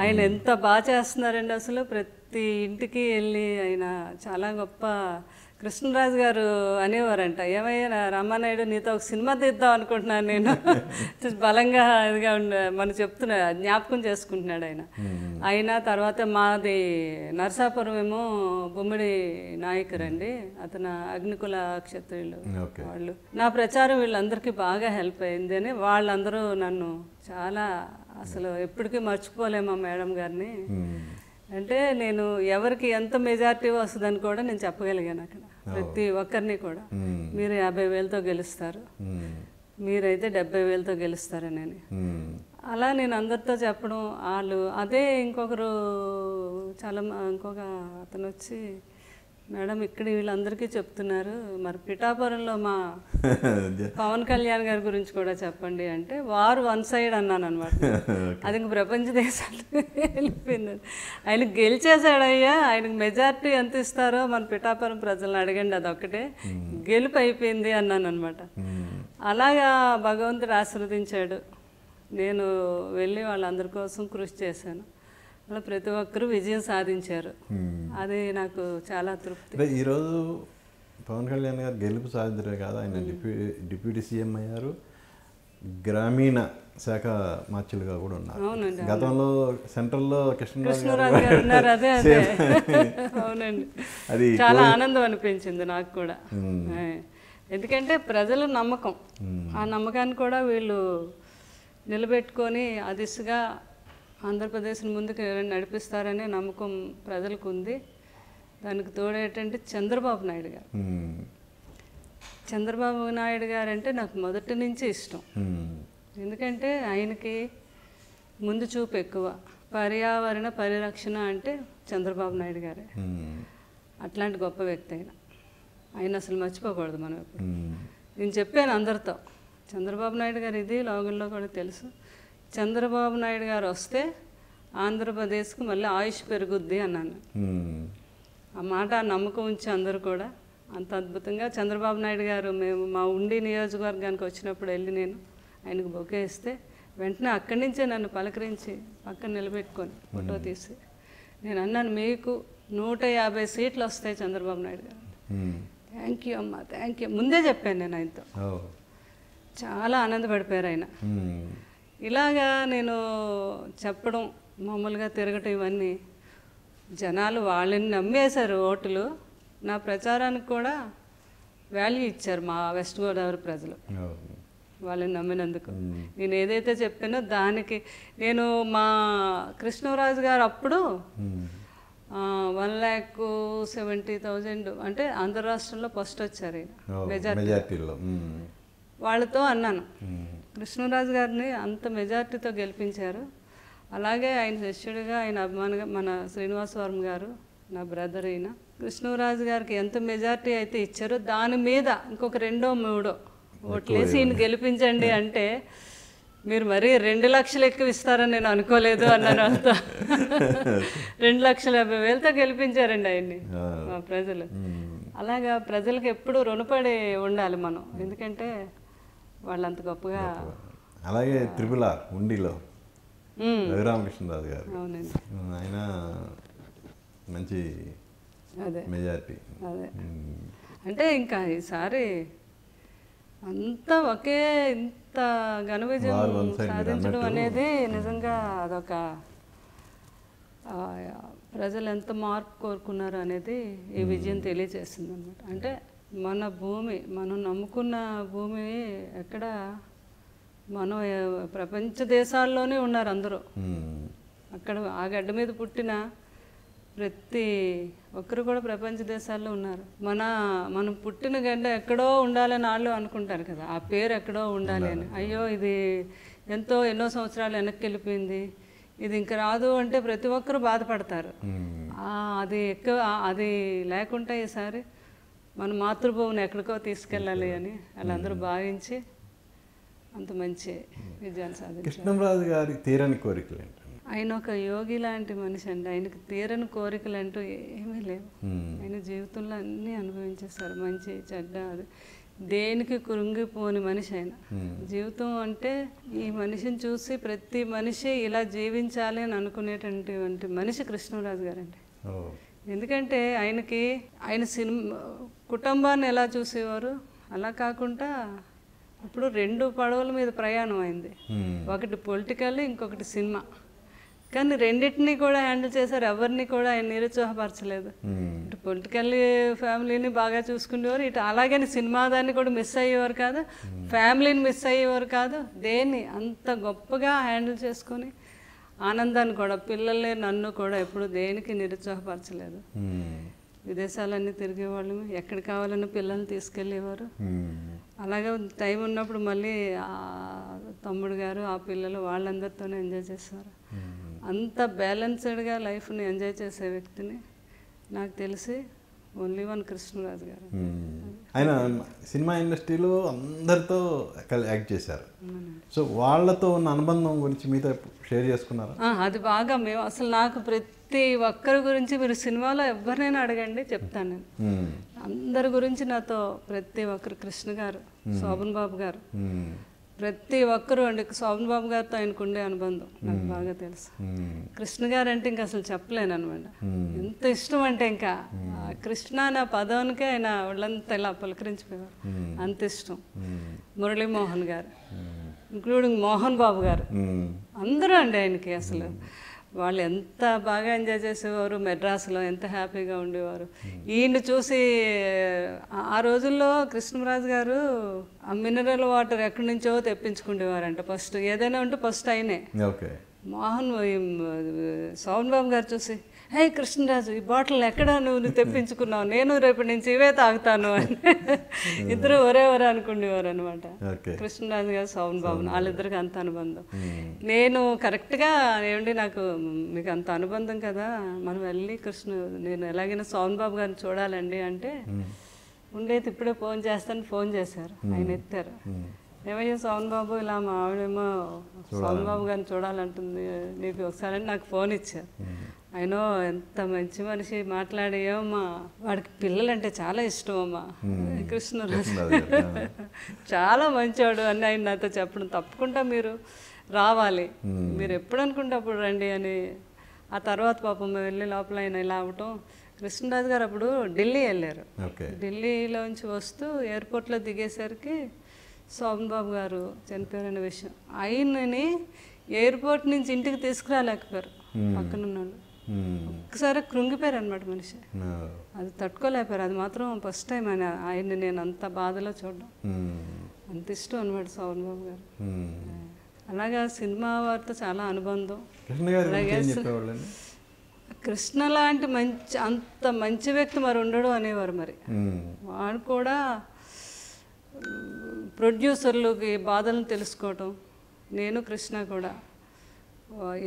ఆయన ఎంత బాగా చేస్తున్నారండి అసలు. ప్రతి ఇంటికి వెళ్ళి ఆయన చాలా గొప్ప. కృష్ణరాజు గారు అనేవారంట, ఏమయ్యా రామానాయుడు నీతో ఒక సినిమా తీద్దాం అనుకుంటున్నాను నేను. బలంగా ఇదిగా మనం చెప్తున్నా, జ్ఞాపకం చేసుకుంటున్నాడు ఆయన. తర్వాత మాది నరసాపురం ఏమో బొమ్మిడి నాయకురండి, అతను అగ్నికుల క్షత్రియులు వాళ్ళు. నా ప్రచారం వీళ్ళందరికీ బాగా హెల్ప్ అయింది అని వాళ్ళందరూ నన్ను చాలా అసలు ఎప్పటికీ మర్చిపోలేమా మేడం గారిని. అంటే నేను ఎవరికి ఎంత మెజారిటీ వస్తుందని కూడా నేను చెప్పగలిగాను అక్కడ, ప్రతి ఒక్కరిని కూడా. మీరు 50,000తో గెలుస్తారు, మీరైతే 70,000తో గెలుస్తారని. అలా నేను అందరితో చెప్పడం, వాళ్ళు అదే ఇంకొకరు ఇంకొక అతను వచ్చి, మేడం ఇక్కడ వీళ్ళందరికీ చెప్తున్నారు, మరి పిఠాపురంలో మా పవన్ కళ్యాణ్ గారి గురించి కూడా చెప్పండి అంటే, వారు వన్ సైడ్ అన్నాను అనమాట. అది ఇంక ప్రపంచ దేశాలు వెళ్ళిపోయింది. ఆయన గెలిచేశాడయ్యా, ఆయనకు మెజారిటీ ఎంత ఇస్తారో మన పిఠాపురం ప్రజలను అడగండి, అదొక్కటే గెలుపు అయిపోయింది అన్నాను అనమాట. అలాగా భగవంతుడు ఆశీర్వదించాడు. నేను వెళ్ళి వాళ్ళందరి కోసం కృషి చేశాను. అలా ప్రతి ఒక్కరూ విజయం సాధించారు. అది నాకు చాలా తృప్తి. ఈరోజు పవన్ కళ్యాణ్ గారు గెలుపు సాధించే కాదు, ఆయన డిప్యూటీ సీఎం అయ్యారు, గ్రామీణ శాఖ మార్చులుగా కూడా ఉన్నారు. గతంలో సెంట్రల్లో కృష్ణరాజు గారు ఉన్నారు. అదే అదే అవునండి, అది చాలా ఆనందం అనిపించింది నాకు కూడా. ఎందుకంటే ప్రజల నమ్మకం, ఆ నమ్మకాన్ని కూడా వీళ్ళు నిలబెట్టుకొని ఆ దిశగా ఆంధ్రప్రదేశ్ని ముందుకు నడిపిస్తారనే నమ్మకం ప్రజలకు ఉంది. దానికి తోడేటంటే చంద్రబాబు నాయుడు గారు. చంద్రబాబు నాయుడు గారు అంటే నాకు మొదటి నుంచి ఇష్టం. ఎందుకంటే ఆయనకి ముందు చూపు ఎక్కువ. పర్యావరణ పరిరక్షణ అంటే చంద్రబాబు నాయుడు గారే. అట్లాంటి గొప్ప వ్యక్తి ఆయన అసలు మర్చిపోకూడదు మనం. నేను చెప్పాను అందరితో, చంద్రబాబు నాయుడు గారు ఇది లోగల్లో కూడా తెలుసు, చంద్రబాబు నాయుడు గారు వస్తే ఆంధ్రప్రదేశ్కి మళ్ళీ ఆయుష్ పెరుగుద్ది అన్నాను. ఆ మాట నమ్మకం ఉంచి అందరూ కూడా అంత అద్భుతంగా. చంద్రబాబు నాయుడు గారు మేము మా ఉండి నియోజకవర్గానికి వచ్చినప్పుడు వెళ్ళి నేను ఆయనకు బొకే ఇస్తే వెంటనే అక్కడి నుంచే నన్ను పలకరించి పక్కన నిలబెట్టుకొని ఫోటో తీసి నేను అన్నాను, మీకు 150 సీట్లు వస్తాయి చంద్రబాబు నాయుడు గారు. థ్యాంక్ యూ అమ్మా, థ్యాంక్ యూ ముందే చెప్పాను నేను ఆయనతో. చాలా ఆనందపడిపోయారు ఆయన. ఇలాగా నేను చెప్పడం, మామూలుగా తిరగటం, ఇవన్నీ జనాలు వాళ్ళని నమ్మేశారు. ఓటులు నా ప్రచారానికి కూడా వాల్యూ ఇచ్చారు మా వెస్ట్ గోదావరి ప్రజలు, వాళ్ళని నమ్మినందుకు. నేను ఏదైతే చెప్పానో దానికి నేను మా కృష్ణరాజు గారు అప్పుడు 1,70,000 అంటే ఆంధ్ర రాష్ట్రంలో ఫస్ట్ వచ్చారు మెజార్టీలో. వాళ్ళతో అన్నాను, కృష్ణరాజు గారిని అంత మెజార్టీతో గెలిపించారు. అలాగే ఆయన శిష్యుడిగా, ఆయన అభిమానిగా మన శ్రీనివాసవరం గారు నా బ్రదర్ అయిన కృష్ణరాజు గారికి ఎంత మెజార్టీ అయితే ఇచ్చారో దాని మీద ఇంకొక 2-3 ఓట్లేసి ఈయన గెలిపించండి అంటే, మీరు మరీ 2 లక్షలు ఎక్కువ ఇస్తారని నేను అనుకోలేదు అన్నాను అంతా. 2,50,000తో గెలిపించారండి ఆయన్ని మా ప్రజలు. అలాగా ప్రజలకు ఎప్పుడు రుణపడి ఉండాలి మనం, ఎందుకంటే వాళ్ళంత గొప్పగా. అలాగే త్రిపుల ఉండిలో రఘురామకృష్ణరాజు గారు, ఆయన మంచి మెజారిటీ. అదే అంటే ఇంకా ఈసారి అంతా ఒకే ఇంత ఘన విజయం సాధించడం అనేది నిజంగా అదొక ప్రజలు ఎంత మార్పు కోరుకున్నారు అనేది ఈ విజయం తెలియజేస్తుంది అనమాట. అంటే మన భూమి, మనం నమ్ముకున్న భూమి ఎక్కడ, మనం ప్రపంచ దేశాల్లోనే ఉన్నారు అందరూ. అక్కడ ఆ గడ్డ మీద పుట్టిన ప్రతి ఒక్కరు కూడా ప్రపంచ దేశాల్లో ఉన్నారు. మనం పుట్టిన గడ్డ ఎక్కడో ఉండాలని వాళ్ళు అనుకుంటారు కదా, ఆ పేరు ఎక్కడో ఉండాలి అని. అయ్యో ఇది ఎన్నో సంవత్సరాలు వెనక్కి వెళ్ళిపోయింది, ఇది ఇంక రాదు అంటే ప్రతి ఒక్కరూ బాధపడతారు. అది ఎక్కువ అది లేకుండా ఈసారి మన మాతృభూమిని ఎక్కడికో తీసుకెళ్ళాలి అని వాళ్ళందరూ భావించి అంత మంచి విజయాన్ని సాధించారు. కృష్ణంరాజు గారి తీరని కోరికలు ఏంటి? ఆయన ఒక యోగి లాంటి మనిషి అండి. ఆయనకు తీరని కోరికలు అంటూ ఏమీ లేవు. ఆయన జీవితంలో అన్నీ అనుభవించేశారు, మంచి చెడ్డ, అది దేనికి కృంగిపోని మనిషి ఆయన. జీవితం అంటే ఈ మనిషిని చూసి ప్రతి మనిషి ఇలా జీవించాలి అని అనుకునేటటువంటి మనిషి కృష్ణరాజు గారండి. ఎందుకంటే ఆయన సినిమా కుటుంబాన్ని ఎలా చూసేవారు అలా కాకుండా ఇప్పుడు 2 పడవల మీద ప్రయాణం అయింది. ఒకటి పొలిటికల్, ఇంకొకటి సినిమా. కానీ రెండింటినీ కూడా హ్యాండిల్ చేశారు. ఎవరిని కూడా ఆయన నిరుత్సాహపరచలేదు. ఇటు పొలిటికల్ ఫ్యామిలీని బాగా చూసుకునేవారు, ఇటు అలాగని సినిమా దాన్ని కూడా మిస్ అయ్యేవారు కాదు, ఫ్యామిలీని మిస్ అయ్యేవారు కాదు. దేన్ని అంత గొప్పగా హ్యాండిల్ చేసుకొని ఆనందాన్ని కూడా, పిల్లల్ని నన్ను కూడా ఎప్పుడు దేనికి నిరుత్సాహపరచలేదు. విదేశాలన్నీ తిరిగేవాళ్ళు, ఎక్కడ కావాలన్నా పిల్లల్ని తీసుకెళ్ళేవారు. అలాగే టైం ఉన్నప్పుడు మళ్ళీ తమ్ముడు గారు ఆ పిల్లలు వాళ్ళందరితోనే ఎంజాయ్ చేస్తారు. అంత బ్యాలెన్స్డ్గా లైఫ్ని ఎంజాయ్ చేసే వ్యక్తిని నాకు తెలిసి ఓన్లీ వన్ కృష్ణరాజు గారు. ఆయన సినిమా ఇండస్ట్రీలో అందరితో యాక్ట్ చేశారు. సో వాళ్ళతో ఉన్న అనుబంధం గురించి మీతో షేర్ చేసుకున్నారా? అది బాగా మేము అసలు నాకు ప్రతి ఒక్కరి గురించి మీరు సినిమాలో ఎవరినైనా అడగండి చెప్తాను నేను. అందరి గురించి నాతో ప్రతి ఒక్కరు, కృష్ణ గారు, శోభన్ బాబు గారు, ప్రతి ఒక్కరు అండి. శోభన్ బాబు గారితో ఆయనకు ఉండే అనుబంధం నాకు బాగా తెలుసు. కృష్ణ గారు అంటే ఇంకా అసలు చెప్పలేను అనమాట. ఎంత ఇష్టం అంటే ఇంకా కృష్ణ అనే పదానికే ఆయన వాళ్ళంతా ఇలా పలకరించిపోయారు, అంత ఇష్టం. మురళీమోహన్ గారు, ఇంక్లూడింగ్ మోహన్ బాబు గారు, అందరూ అండి ఆయనకి అసలు. వాళ్ళు ఎంత బాగా ఎంజాయ్ చేసేవారు, మెడ్రాస్లో ఎంత హ్యాపీగా ఉండేవారు. ఈయన్ని చూసి ఆ రోజుల్లో కృష్ణరాజు గారు ఆ మినరల్ వాటర్ ఎక్కడి నుంచో తెప్పించుకునేవారంట. ఫస్ట్ ఏదైనా ఉంటే ఫస్ట్ ఆయనే. శోభన్ బాబు గారు చూసి, హే కృష్ణరాజు, ఈ బాటిల్ ఎక్కడ నువ్వు తెప్పించుకున్నావు, నేను రేపటి నుంచి ఇవే తాగుతాను అని ఇద్దరు ఒరే అనుకునేవారు అనమాట. కృష్ణరాజు గారు శోభన్ బాబు, వాళ్ళిద్దరికి అంత అనుబంధం. నేను కరెక్ట్గా ఏమండి, నాకు మీకు అంత అనుబంధం కదా, మనం వెళ్ళి నేను ఎలాగైనా శోభన్ బాబు గారిని చూడాలండి అంటే, ఉండేది ఇప్పుడే ఫోన్ చేస్తాను, ఫోన్ చేశారు. ఆయన ఎత్తారు. ఏమయ్యా శోభన్ బాబు, ఇలా మా ఆవిడేమో శోభన్ బాబు గారిని చూడాలంటుంది, నీకు ఒకసారి నాకు ఫోన్ ఇచ్చారు. ఆయన ఎంత మంచి మనిషి, మాట్లాడేయమ్మా. వాడికి పిల్లలంటే చాలా ఇష్టం అమ్మా కృష్ణరాజు, చాలా మంచివాడు అని ఆయన నాతో చెప్పడం. తప్పకుండా మీరు రావాలి, మీరు ఎప్పుడు అనుకుంటే అప్పుడు రండి అని. ఆ తర్వాత పాపం వెళ్ళి లోపల ఆయన ఇలా అవటం. కృష్ణరాజు గారు అప్పుడు ఢిల్లీ వెళ్ళారు. ఢిల్లీలోంచి వస్తూ ఎయిర్పోర్ట్లో దిగేసరికి శోభన్ బాబు గారు చనిపోయారనే విషయం. ఆయనని ఎయిర్పోర్ట్ నుంచి ఇంటికి తీసుకురాలేకపోయారు పక్కన ఉన్నాడు. ఒక్కసారి కృంగిపోయారు అనమాట మనిషి. అది తట్టుకోలేకపోయారు. అది మాత్రం ఫస్ట్ టైం ఆయన్ని నేను అంత బాధలో చూడడం. అంత ఇష్టం అనమాట శోభన్ బాబు గారు. అలాగా సినిమా వారితో చాలా అనుబంధం. అలాగే కృష్ణ లాంటి అంత మంచి వ్యక్తి మరి ఉండడు అనేవారు. మరి వాడు కూడా ప్రొడ్యూసర్లకి బాధలను తెలుసుకోవటం, నేను కృష్ణ కూడా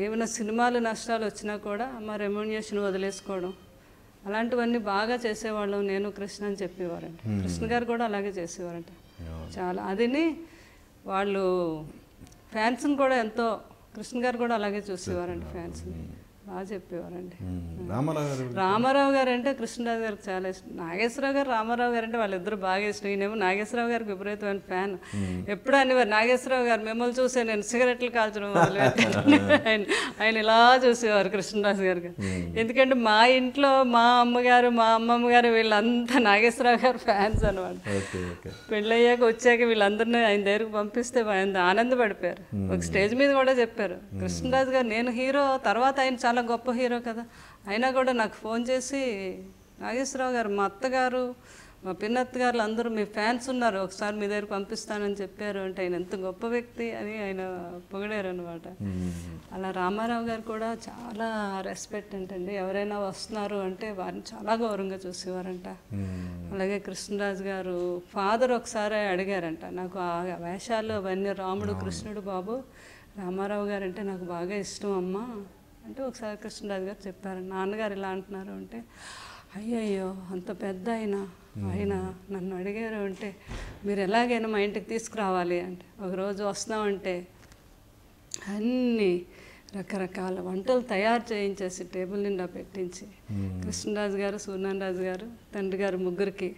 ఏమైనా సినిమాలు నష్టాలు వచ్చినా కూడా మా రెమ్యూనరేషన్ వదిలేసుకోవడం, అలాంటివన్నీ బాగా చేసేవాళ్ళం నేను కృష్ణ అని చెప్పేవారంట. కృష్ణ గారు కూడా అలాగే చేసేవారంట చాలా. అదిని వాళ్ళు ఫ్యాన్స్ని కూడా ఎంతో, కృష్ణ గారు కూడా అలాగే చూసేవారంట ఫ్యాన్స్ని, బాగా చెప్పేవారండి. రామారావు గారు అంటే కృష్ణరాజు గారికి చాలా ఇష్టం. నాగేశ్వరరావు గారు, రామారావు గారు అంటే వాళ్ళిద్దరు బాగా ఇష్టం. ఈయనేమో నాగేశ్వరరావు గారికి విపరీతమైన ఫ్యాన్. ఎప్పుడు అనేవారు, నాగేశ్వరరావు గారు మిమ్మల్ని చూసే నేను సిగరెట్లు కాల్చడం ఆయన ఇలా చూసేవారు కృష్ణరాజు గారు. ఎందుకంటే మా ఇంట్లో మా అమ్మగారు, మా అమ్మమ్మ గారు వీళ్ళంతా నాగేశ్వరరావు గారు ఫ్యాన్స్ అనమాట. పెళ్ళయ్యాక వచ్చాక వీళ్ళందరినీ ఆయన దగ్గరకు పంపిస్తే ఆయన ఆనందపడిపోయారు. ఒక స్టేజ్ మీద కూడా చెప్పారు, కృష్ణరాజు గారు నేను హీరో, తర్వాత ఆయన చాలా గొప్ప హీరో కదా, అయినా కూడా నాకు ఫోన్ చేసి, నాగేశ్వరరావు గారు, మా అత్తగారు, మా పిన్నత్త గారు అందరూ మీ ఫ్యాన్స్ ఉన్నారు, ఒకసారి మీ దగ్గర పంపిస్తానని చెప్పారు అంటే ఆయన ఎంత గొప్ప వ్యక్తి అని ఆయన పొగిడారు అనమాట. అలా రామారావు గారు కూడా చాలా రెస్పెక్ట్ అంటండి. ఎవరైనా వస్తున్నారు అంటే వారిని చాలా గౌరవంగా చూసేవారంట. అలాగే కృష్ణరాజు గారు ఫాదర్ ఒకసారి అడిగారంట, నాకు ఆ వేషాలు అవన్నీ రాముడు కృష్ణుడు బాబు రామారావు గారు అంటే నాకు బాగా ఇష్టం అమ్మా అంటే ఒకసారి కృష్ణరాజు గారు చెప్పారు. నాన్నగారు ఇలా అంటున్నారు అంటే, అయ్యయ్యో అంత పెద్ద ఆయన నన్ను అడిగారు అంటే మీరు ఎలాగైనా మా ఇంటికి తీసుకురావాలి అంటే, ఒకరోజు వస్తామంటే అన్నీ రకరకాల వంటలు తయారు చేయించేసి టేబుల్ నిండా పెట్టించి కృష్ణరాజు గారు, సూర్యనారాయణ గారు, తండ్రి గారు ముగ్గురికి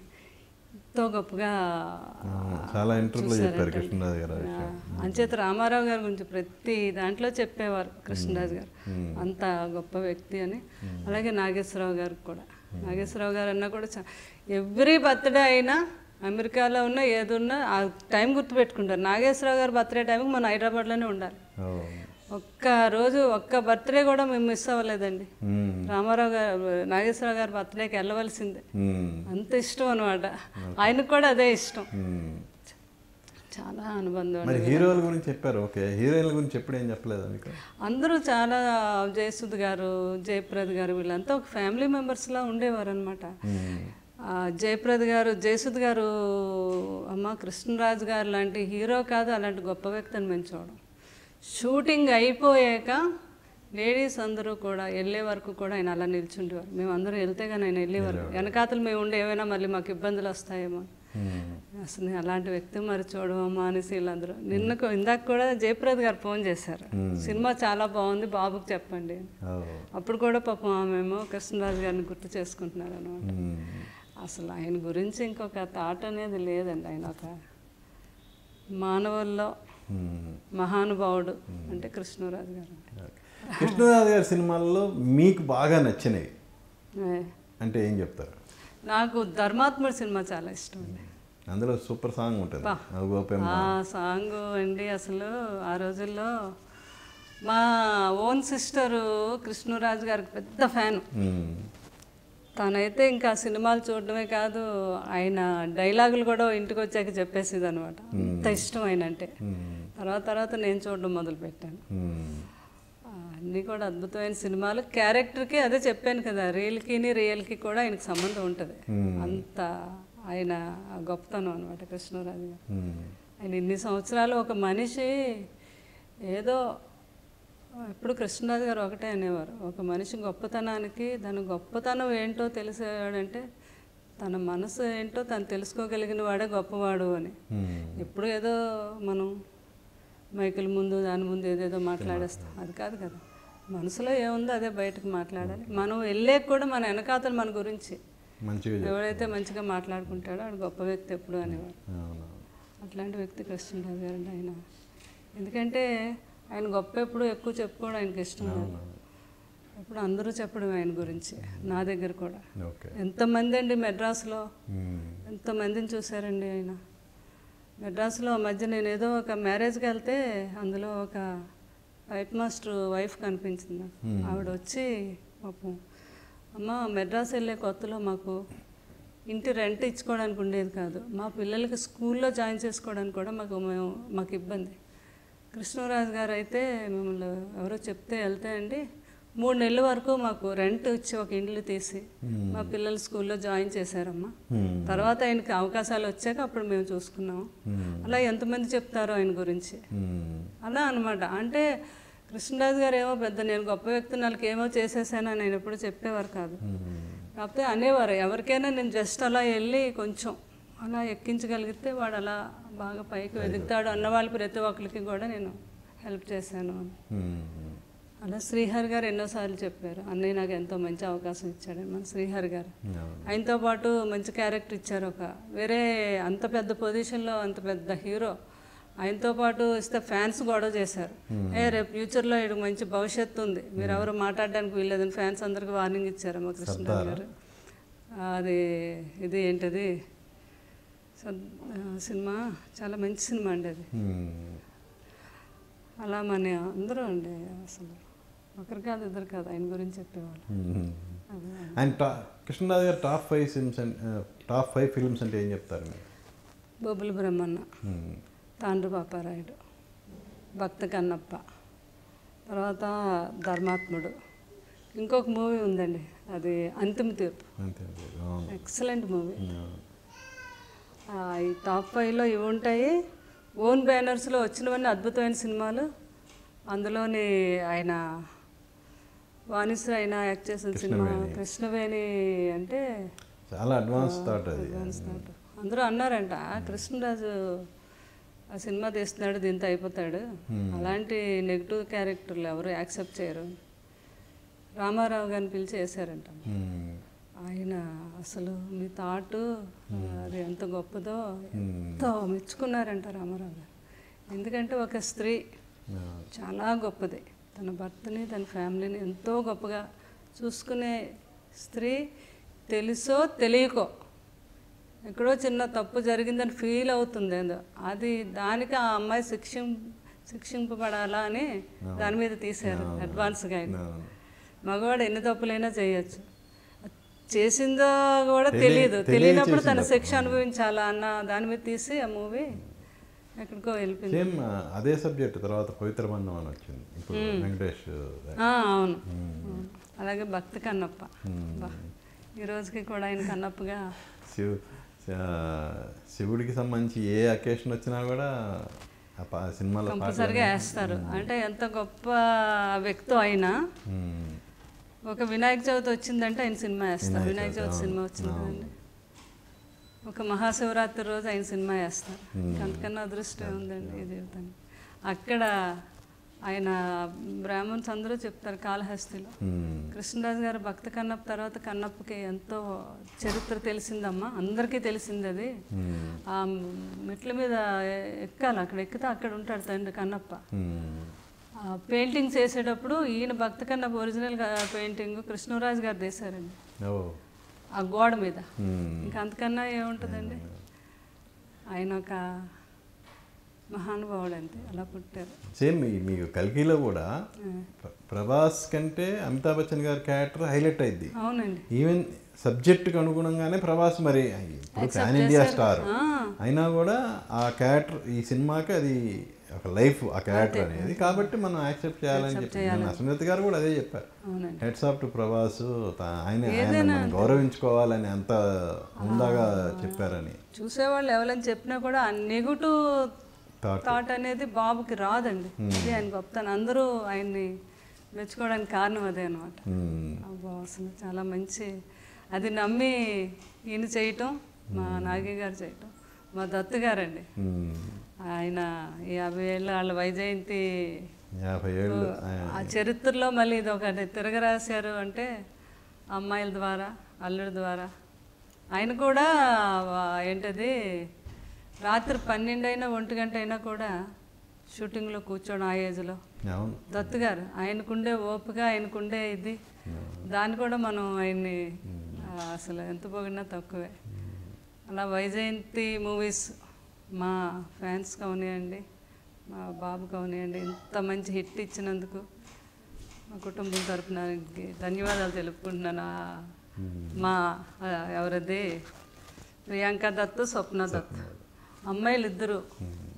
ఎంతో గొప్పగా చాలా ఇంటర్వ్యూలో చెప్పారు కృష్ణరాజు గారు. అంచేత రామారావు గారి గురించి ప్రతి దాంట్లో చెప్పేవారు కృష్ణరాజు గారు, అంత గొప్ప వ్యక్తి అని. అలాగే నాగేశ్వరరావు గారికి కూడా, నాగేశ్వరరావు గారు అన్నా కూడా ఎవ్రీ బర్త్డే అయినా అమెరికాలో ఉన్న ఏదున్నా ఆ టైం గుర్తుపెట్టుకుంటారు. నాగేశ్వరరావు గారు బర్త్డే టైంకి మనం హైదరాబాద్లోనే ఉండాలి. ఒక్క రోజు ఒక్క బర్త్డే కూడా మేము మిస్ అవ్వలేదండి. రామారావు గారు, నాగేశ్వరరావు గారు బర్త్డేకి వెళ్ళవలసిందే, అంత ఇష్టం అనమాట. ఆయనకు కూడా అదే ఇష్టం. చాలా అనుబంధం. హీరోల గురించి చెప్పారు, ఓకే. హీరోయిన్ల గురించి ఎప్పుడు ఏం చెప్పలేదా మీకు? అందరూ చాలా, జయసుద్ గారు, జయప్రద గారు వీళ్ళంతా ఒక ఫ్యామిలీ మెంబర్స్లా ఉండేవారు అనమాట. జయప్రద గారు, జయసుద్ గారు అమ్మ కృష్ణరాజు గారు లాంటి హీరో కాదు, అలాంటి గొప్ప వ్యక్తిని మేము చూడడం. షూటింగ్ అయిపోయాక లేడీస్ అందరూ కూడా వెళ్ళే వరకు కూడా ఆయన అలా నిల్చుండేవారు. మేము అందరూ వెళ్తే కానీ ఆయన వెళ్ళే వరకు, వెనకాతలు మేము ఉండే ఏమైనా మళ్ళీ మాకు ఇబ్బందులు వస్తాయేమో. అసలు అలాంటి వ్యక్తి మరి చూడమమ్మా అనేసి వీళ్ళందరూ. ఇందాక కూడా జయప్రద గారు ఫోన్ చేశారు, సినిమా చాలా బాగుంది బాబుకి చెప్పండి. అప్పుడు కూడా పాపం మేము కృష్ణరాజు గారిని గుర్తు చేసుకుంటున్నారు అనమాట. అసలు ఆయన గురించి ఇంకొక థాట్ అనేది లేదండి. ఆయన ఒక మానవుల్లో మహానుభావుడు అంటే కృష్ణరాజు గారు. కృష్ణరాజు గారి సినిమాల్లో మీకు బాగా నచ్చినవి అంటే ఏం చెప్తారు? నాకు ధర్మాత్ముడు సినిమా చాలా ఇష్టం అండి. అందులో సూపర్ సాంగ్ ఉంటుంది, ఆ సాంగ్ అండి. అసలు ఆ రోజుల్లో మా ఓన్ సిస్టరు కృష్ణరాజు గారికి పెద్ద ఫ్యాను. తనైతే ఇంకా సినిమాలు చూడడమే కాదు, ఆయన డైలాగులు కూడా ఇంటికి వచ్చాక చెప్పేసేది అనమాట. అంత ఇష్టం ఆయన అంటే. తర్వాత నేను చూడడం మొదలుపెట్టాను. అన్నీ కూడా అద్భుతమైన సినిమాలు. క్యారెక్టర్కి అదే చెప్పాను కదా, రియల్కి కూడా ఆయనకి సంబంధం ఉంటుంది. అంత ఆయన గొప్పతనం అనమాట కృష్ణరాజు గారు. ఆయన ఇన్ని సంవత్సరాలు ఒక మనిషి ఏదో, ఎప్పుడు కృష్ణరాజు గారు ఒకటే అనేవారు, ఒక మనిషి గొప్పతనానికి తన గొప్పతనం ఏంటో తెలిసేవాడంటే తన మనసు ఏంటో తను తెలుసుకోగలిగిన వాడే గొప్పవాడు అని. ఎప్పుడు ఏదో మనం మైకుల ముందు దాని ముందు ఏదేదో మాట్లాడేస్తాం, అది కాదు కదా. మనసులో ఏముందో అదే బయటకు మాట్లాడాలి. మనం వెళ్ళే కూడా మన వెనకాతలు మన గురించి ఎవరైతే మంచిగా మాట్లాడుకుంటాడో ఆడు గొప్ప వ్యక్తి ఎప్పుడు అనేవారు. అట్లాంటి వ్యక్తి కృష్ణరాజు గారు అండి ఆయన. ఎందుకంటే ఆయన గొప్ప ఎప్పుడు ఎక్కువ చెప్పుకోవడం ఆయనకి ఇష్టం లేదు. ఎప్పుడు అందరూ చెప్పడం ఆయన గురించి. నా దగ్గర కూడా ఎంతమంది అండి మెడ్రాస్లో ఎంతమందిని చూశారండి ఆయన. మెడ్రాస్లో మధ్య నేను ఏదో ఒక మ్యారేజ్కి వెళ్తే అందులో ఒక ఫైట్ మాస్టర్ వైఫ్ కనిపించింది నాకు. ఆవిడ వచ్చి పాపం, అమ్మ మెడ్రాస్ వెళ్ళే కొత్తలో మాకు ఇంటి రెంట్ ఇచ్చుకోవడానికి ఉండేది కాదు, మా పిల్లలకి స్కూల్లో జాయిన్ చేసుకోవడానికి కూడా మాకు ఇబ్బంది. కృష్ణరాజు గారు అయితే మిమ్మల్ని ఎవరో చెప్తే వెళ్తే అండి 3 నెలల వరకు మాకు రెంట్ ఇచ్చి ఒక ఇండ్లు తీసి మా పిల్లలు స్కూల్లో జాయిన్ చేశారమ్మా. తర్వాత ఆయనకి అవకాశాలు వచ్చాక అప్పుడు మేము చూసుకున్నాము. అలా ఎంతమంది చెప్తారో ఆయన గురించి. అలా అనమాట. అంటే కృష్ణరాజు గారు ఏమో పెద్ద నేను గొప్ప వ్యక్తి, వాళ్ళకి ఏమో చేసేసానని ఆయన ఎప్పుడు చెప్పేవారు కాదు. కాకపోతే అనేవారు, ఎవరికైనా నేను జస్ట్ అలా వెళ్ళి కొంచెం అలా ఎక్కించగలిగితే వాడు అలా బాగా పైకి ఎదుగుతాడు అన్న వాళ్ళు ప్రతి ఒక్కరికి కూడా నేను హెల్ప్ చేశాను అని. అలా శ్రీహరి గారు ఎన్నోసార్లు చెప్పారు, అన్నయ్య నాకు ఎంతో మంచి అవకాశం ఇచ్చాడు మన శ్రీహరి గారు. ఆయనతో పాటు మంచి క్యారెక్టర్ ఇచ్చారు. ఒక వేరే అంత పెద్ద పొజిషన్లో అంత పెద్ద హీరో ఆయనతో పాటు ఇస్తే ఫ్యాన్స్ గొడవ చేశారు, రేపు ఫ్యూచర్లో ఇక్కడ మంచి భవిష్యత్తు ఉంది, మీరు ఎవరు మాట్లాడడానికి వీల్లేదని ఫ్యాన్స్ అందరికి వార్నింగ్ ఇచ్చారు మా కృష్ణరాజు గారు. అది ఇది ఏంటది సినిమా చాలా మంచి సినిమా అండి అది. అలా మన అందరూ అండి, అసలు ఒకరు కాదు ఇద్దరు కాదు ఆయన గురించి చెప్పేవాళ్ళు. ఆయన కృష్ణరాజు గారు టాప్ 5 ఫిల్మ్స్ అంటే ఏం చెప్తారు? బొబ్బుల బ్రహ్మన్న, తాండ్రు పాపారాయుడు, భక్త కన్నప్ప, తర్వాత ధర్మాత్ముడు, ఇంకొక మూవీ ఉందండి అది అంతిమ తీర్పు, ఎక్సలెంట్ మూవీ. ఈ టాప్ 5లో ఇవి ఉంటాయి. ఓన్ బ్యానర్స్లో వచ్చినవన్నీ అద్భుతమైన సినిమాలు. అందులోని ఆయన వాణిశ్రీ అయినా యాక్ట్ చేసిన సినిమా కృష్ణవేణి అంటే చాలా అడ్వాన్స్ థాట్ అది. అందరూ అన్నారంట కృష్ణరాజు ఆ సినిమా తీస్తున్నాడు దీంతో అయిపోతాడు, అలాంటి నెగిటివ్ క్యారెక్టర్లు ఎవరు యాక్సెప్ట్ చేయరు. రామారావు గారిని పిలిచి వేశారంట. ఆయన అసలు మీ థాట్ అది ఎంత గొప్పదో ఎంతో మెచ్చుకున్నారంట రామారావు గారు. ఎందుకంటే ఒక స్త్రీ చాలా గొప్పది, తన భర్తని తన ఫ్యామిలీని ఎంతో గొప్పగా చూసుకునే స్త్రీ తెలుసో తెలియకో ఎక్కడో చిన్న తప్పు జరిగిందని ఫీల్ అవుతుంది ఏందో, అది దానికి ఆ అమ్మాయి శిక్షింపబడాలా అని దాని మీద తీశారు అడ్వాన్స్గా. మగవాడు ఎన్ని తప్పులైనా చేయొచ్చు, చేసిందో కూడా తెలియనప్పుడు తన శిక్ష అనుభవించాలా అన్న దాని మీద తీసి ఆ మూవీ ఎక్కడికో వెళ్ళిపోయింది. సేమ్ అదే సబ్జెక్ట్ తర్వాత పవిత్ర బంధం అని వచ్చింది ఇప్పుడు వెంకటేష్. అవును, అలాగే భక్తి కన్నప్ప ఈ రోజుకి కూడా ఆయన కన్నప్పగా శివుడికి సంబంధించి ఏ అకేషన్ వచ్చినా కూడా సినిమాలో కంపల్సరిగా వేస్తారు. అంటే ఎంత గొప్ప వ్యక్తి అయినా ఒక వినాయక చవితి వచ్చిందంటే ఆయన సినిమా వేస్తారు. వినాయక చవితి సినిమా వచ్చింది కదండి, ఒక మహాశివరాత్రి రోజు ఆయన సినిమా వేస్తారు. అంతకన్నా అదృష్టం ఉందండి ఈ జీవితానికి. అక్కడ ఆయన బ్రాహ్మణ్స్ అందరూ చెప్తారు కాళహస్తిలో కృష్ణరాజు గారు భక్త కన్నప్ప తర్వాత కన్నప్పకి ఎంతో చరిత్ర తెలిసిందమ్మా, అందరికీ తెలిసింది అది. ఆ మెట్ల మీద ఎక్కాలి, అక్కడ ఎక్కితే అక్కడ ఉంటాడు తండ్రి కన్నప్ప. పెయింటింగ్స్ వేసేటప్పుడు ఈయన భక్త కన్నప్ప ఒరిజినల్ పెయింటింగ్ కృష్ణరాజు గారు తీశారండి ఆ గోడ మీద. ఇంకా అంతకన్నా ఏముంటుందండి, ఆయన ఒక మహానుభావుడు అంతే, అలా పుట్టారు. సేమ్ మీకు కల్కిలో కూడా ప్రభాస్ కంటే అమితాబ్ బచ్చన్ గారి క్యారెక్టర్ హైలైట్ అయింది. అవునండి, ఈవెన్ సబ్జెక్ట్కి అనుగుణంగానే ప్రభాస్ మరి ఇప్పుడు ప్యాన్ ఇండియా స్టార్ అయినా కూడా ఆ క్యారెక్టర్ ఈ సినిమాకి అది ఒక లైఫ్ ఆ క్యారెక్టర్ అనేది, కాబట్టి మనం యాక్సెప్ట్ చేయాలని చెప్పి సునీత గారు కూడా అదే చెప్పారు. హెడ్స్ ఆఫ్ టు ప్రభాస్, ఆయన గౌరవించుకోవాలని అంత ఉందాగా చెప్పారని. చూసేవాళ్ళు ఎవరైనా చెప్పినా కూడా నెగటివ్ థాట్ అనేది బాబుకి రాదండి. ఇది ఆయన గొప్పతనం, అందరూ ఆయన్ని మెచ్చుకోవడానికి కారణం అదే అనమాట. అసలు చాలా మంచి, అది నమ్మి ఈయన చేయటం, మా నాగి గారు చేయటం, మా దత్తు గారండి ఆయన 50 ఏళ్ళు వాళ్ళ వైజయంతి 50 ఏళ్ళు ఆ చరిత్రలో మళ్ళీ ఇది ఒకటి తిరగరాశారు అంటే అమ్మాయిల ద్వారా అల్లుడి ద్వారా. ఆయన కూడా ఏంటది రాత్రి 12 అయినా 1 గంట అయినా కూడా షూటింగ్లో కూర్చోడం ఆ ఏజ్లో దత్తు గారు. ఆయనకుండే ఓపిక, ఆయనకుండే ఇది, దాన్ని కూడా మనం ఆయన్ని అసలు ఎంత పోగినా తక్కువే. అలా వైజయంతి మూవీస్ మా ఫ్యాన్స్ కావనియండి, మా బాబు కావనియండి, ఇంత మంచి హిట్ ఇచ్చినందుకు మా కుటుంబం తరపున ధన్యవాదాలు తెలుపుకుంటున్నాను. మా ఎవరది ప్రియాంక దత్తు, స్వప్న దత్తు అమ్మాయిలు ఇద్దరు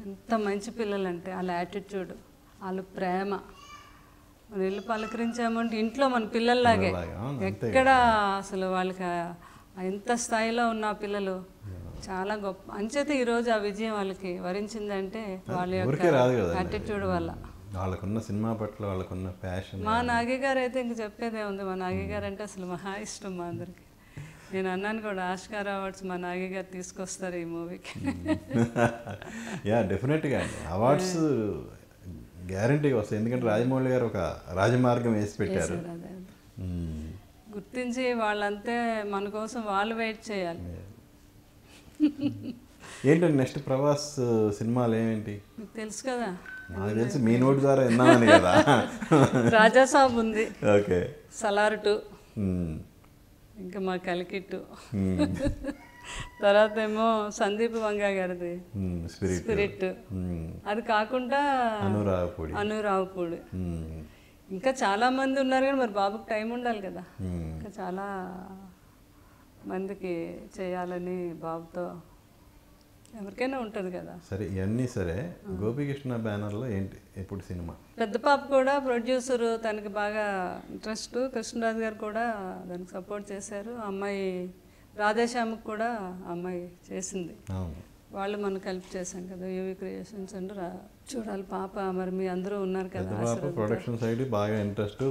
ఎంత మంచి పిల్లలు అంటే వాళ్ళ యాటిట్యూడ్, వాళ్ళ ప్రేమ. మనం వెళ్ళి పలకరించామంటే ఇంట్లో మన పిల్లల్లాగే, ఎక్కడ అసలు వాళ్ళకి ఎంత స్థాయిలో ఉన్న పిల్లలు చాలా గొప్ప. అంచేత ఈరోజు ఆ విజయం వాళ్ళకి వరించిందంటే వాళ్ళ యొక్క యాటిట్యూడ్ వల్ల, వాళ్ళకున్న సినిమా పట్ల వాళ్ళకున్న ప్యాషన్. మా నాగి గారు అయితే ఇంక చెప్పేదే ఉంది. మా నాగి గారు అంటే అసలు మహా ఇష్టం మా అందరికి. నేను అన్నాను కూడా ఆస్కార్ అవార్డ్స్ మా నాగి గారు తీసుకొస్తారు ఈ మూవీకి. యా డెఫినెట్గా అవార్డ్స్ గ్యారంటీగా వస్తాయి, ఎందుకంటే రాజమౌళి గారు ఒక రాజమార్గం వేసి పెట్టారు. గుర్తించి వాళ్ళంతే మన కోసం వాళ్ళు వెయిట్ చేయాలి. ఏంటండి నెక్స్ట్ ప్రభాస్ సినిమాలు ఏంటి మీకు తెలుసు కదా? నాకు తెలిసి మీ నోటి ద్వారా విన్నామని కదా. రాజాసాబ్ ఉంది, ఓకే, సలార్ 2, ఇంకా మా కల్కి 2, తర్వాత ఏమో సందీప్ వంగా గారిది స్పిరిట్, అది కాకుండా అనురావుపూడి, ఇంకా చాలా మంది ఉన్నారు. కానీ మరి బాబుకి టైం ఉండాలి కదా, ఇంకా చాలా మందికి చేయాలని బాబుతో ఎవరికైనా ఉంటుంది కదా. సరే ఇవన్నీ సరే, గోపికృష్ణ బ్యానర్లో ఏంటి ఎప్పుడు సినిమా? పెద్ద పాప కూడా ప్రొడ్యూసరు, తనకి బాగా ఇంట్రెస్ట్, కృష్ణరాజు గారు కూడా దానికి సపోర్ట్ చేశారు. అమ్మాయి రాధేశ్యామకి కూడా అమ్మాయి చేసింది వాళ్ళు మనకు హెల్ప్ చేశాం కదా యూవి క్రియేషన్స్ అండ్ చూడాలి పాప మరి మీ అందరూ ఉన్నారు కదా పాప ప్రొడక్షన్ సైడ్ బాగా ఇంట్రెస్ట్,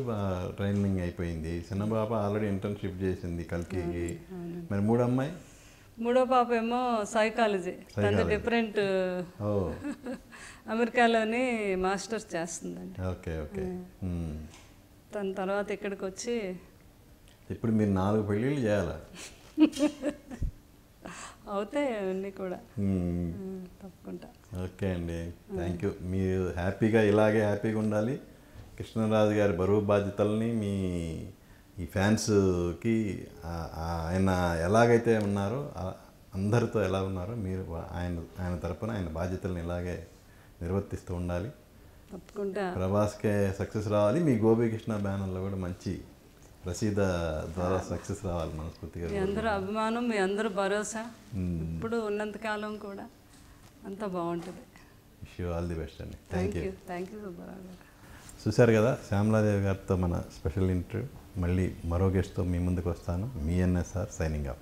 ట్రైనింగ్ అయిపోయింది. చిన్న పాప ఆల్రెడీ ఇంటర్న్షిప్ చేసింది కల్కికి. మరి మూడో పాప ఏమో సైకాలజీ, తన డిఫరెంట్ అమెరికాలోని మాస్టర్స్ చేస్తుందండి. Okay okay. తన తర్వాత ఇక్కడికి వచ్చి ఇప్పుడు మీరు 4 పెళ్ళిళ్ళు చేయాలా? అవుతాయి అవన్నీ కూడా తప్పకుండా. ఓకే అండి, థ్యాంక్ యూ. మీరు హ్యాపీగా ఇలాగే హ్యాపీగా ఉండాలి. కృష్ణరాజు గారి బరువు బాధ్యతల్ని మీ ఈ ఫ్యాన్స్కి ఆయన ఎలాగైతే ఉన్నారో అందరితో ఎలా ఉన్నారో మీరు ఆయన తరపున ఆయన బాధ్యతలను ఇలాగే నిర్వర్తిస్తూ ఉండాలి. తప్పకుండా ప్రభాస్కే సక్సెస్ రావాలి. మీ గోపీకృష్ణ బ్యానర్లో కూడా మంచి రసీద ద్వారా సక్సెస్ రావాలి మనస్ఫూర్తిగా. మీ అందరూ అభిమానం, మీ అందరూ భరోసా ఇప్పుడు ఉన్నంతకాలం కూడా అంతా బాగుంటుంది. Wish you all the best అండి. థ్యాంక్ యూ సుబ్బారావు గారు. చూశారు కదా శ్యామలాదేవి గారితో మన స్పెషల్ ఇంటర్వ్యూ. మళ్ళీ మరో గెస్ట్తో మీ ముందుకు వస్తాను. మీ ఎన్ఎస్ఆర్ సైనింగ్ ఆఫ్.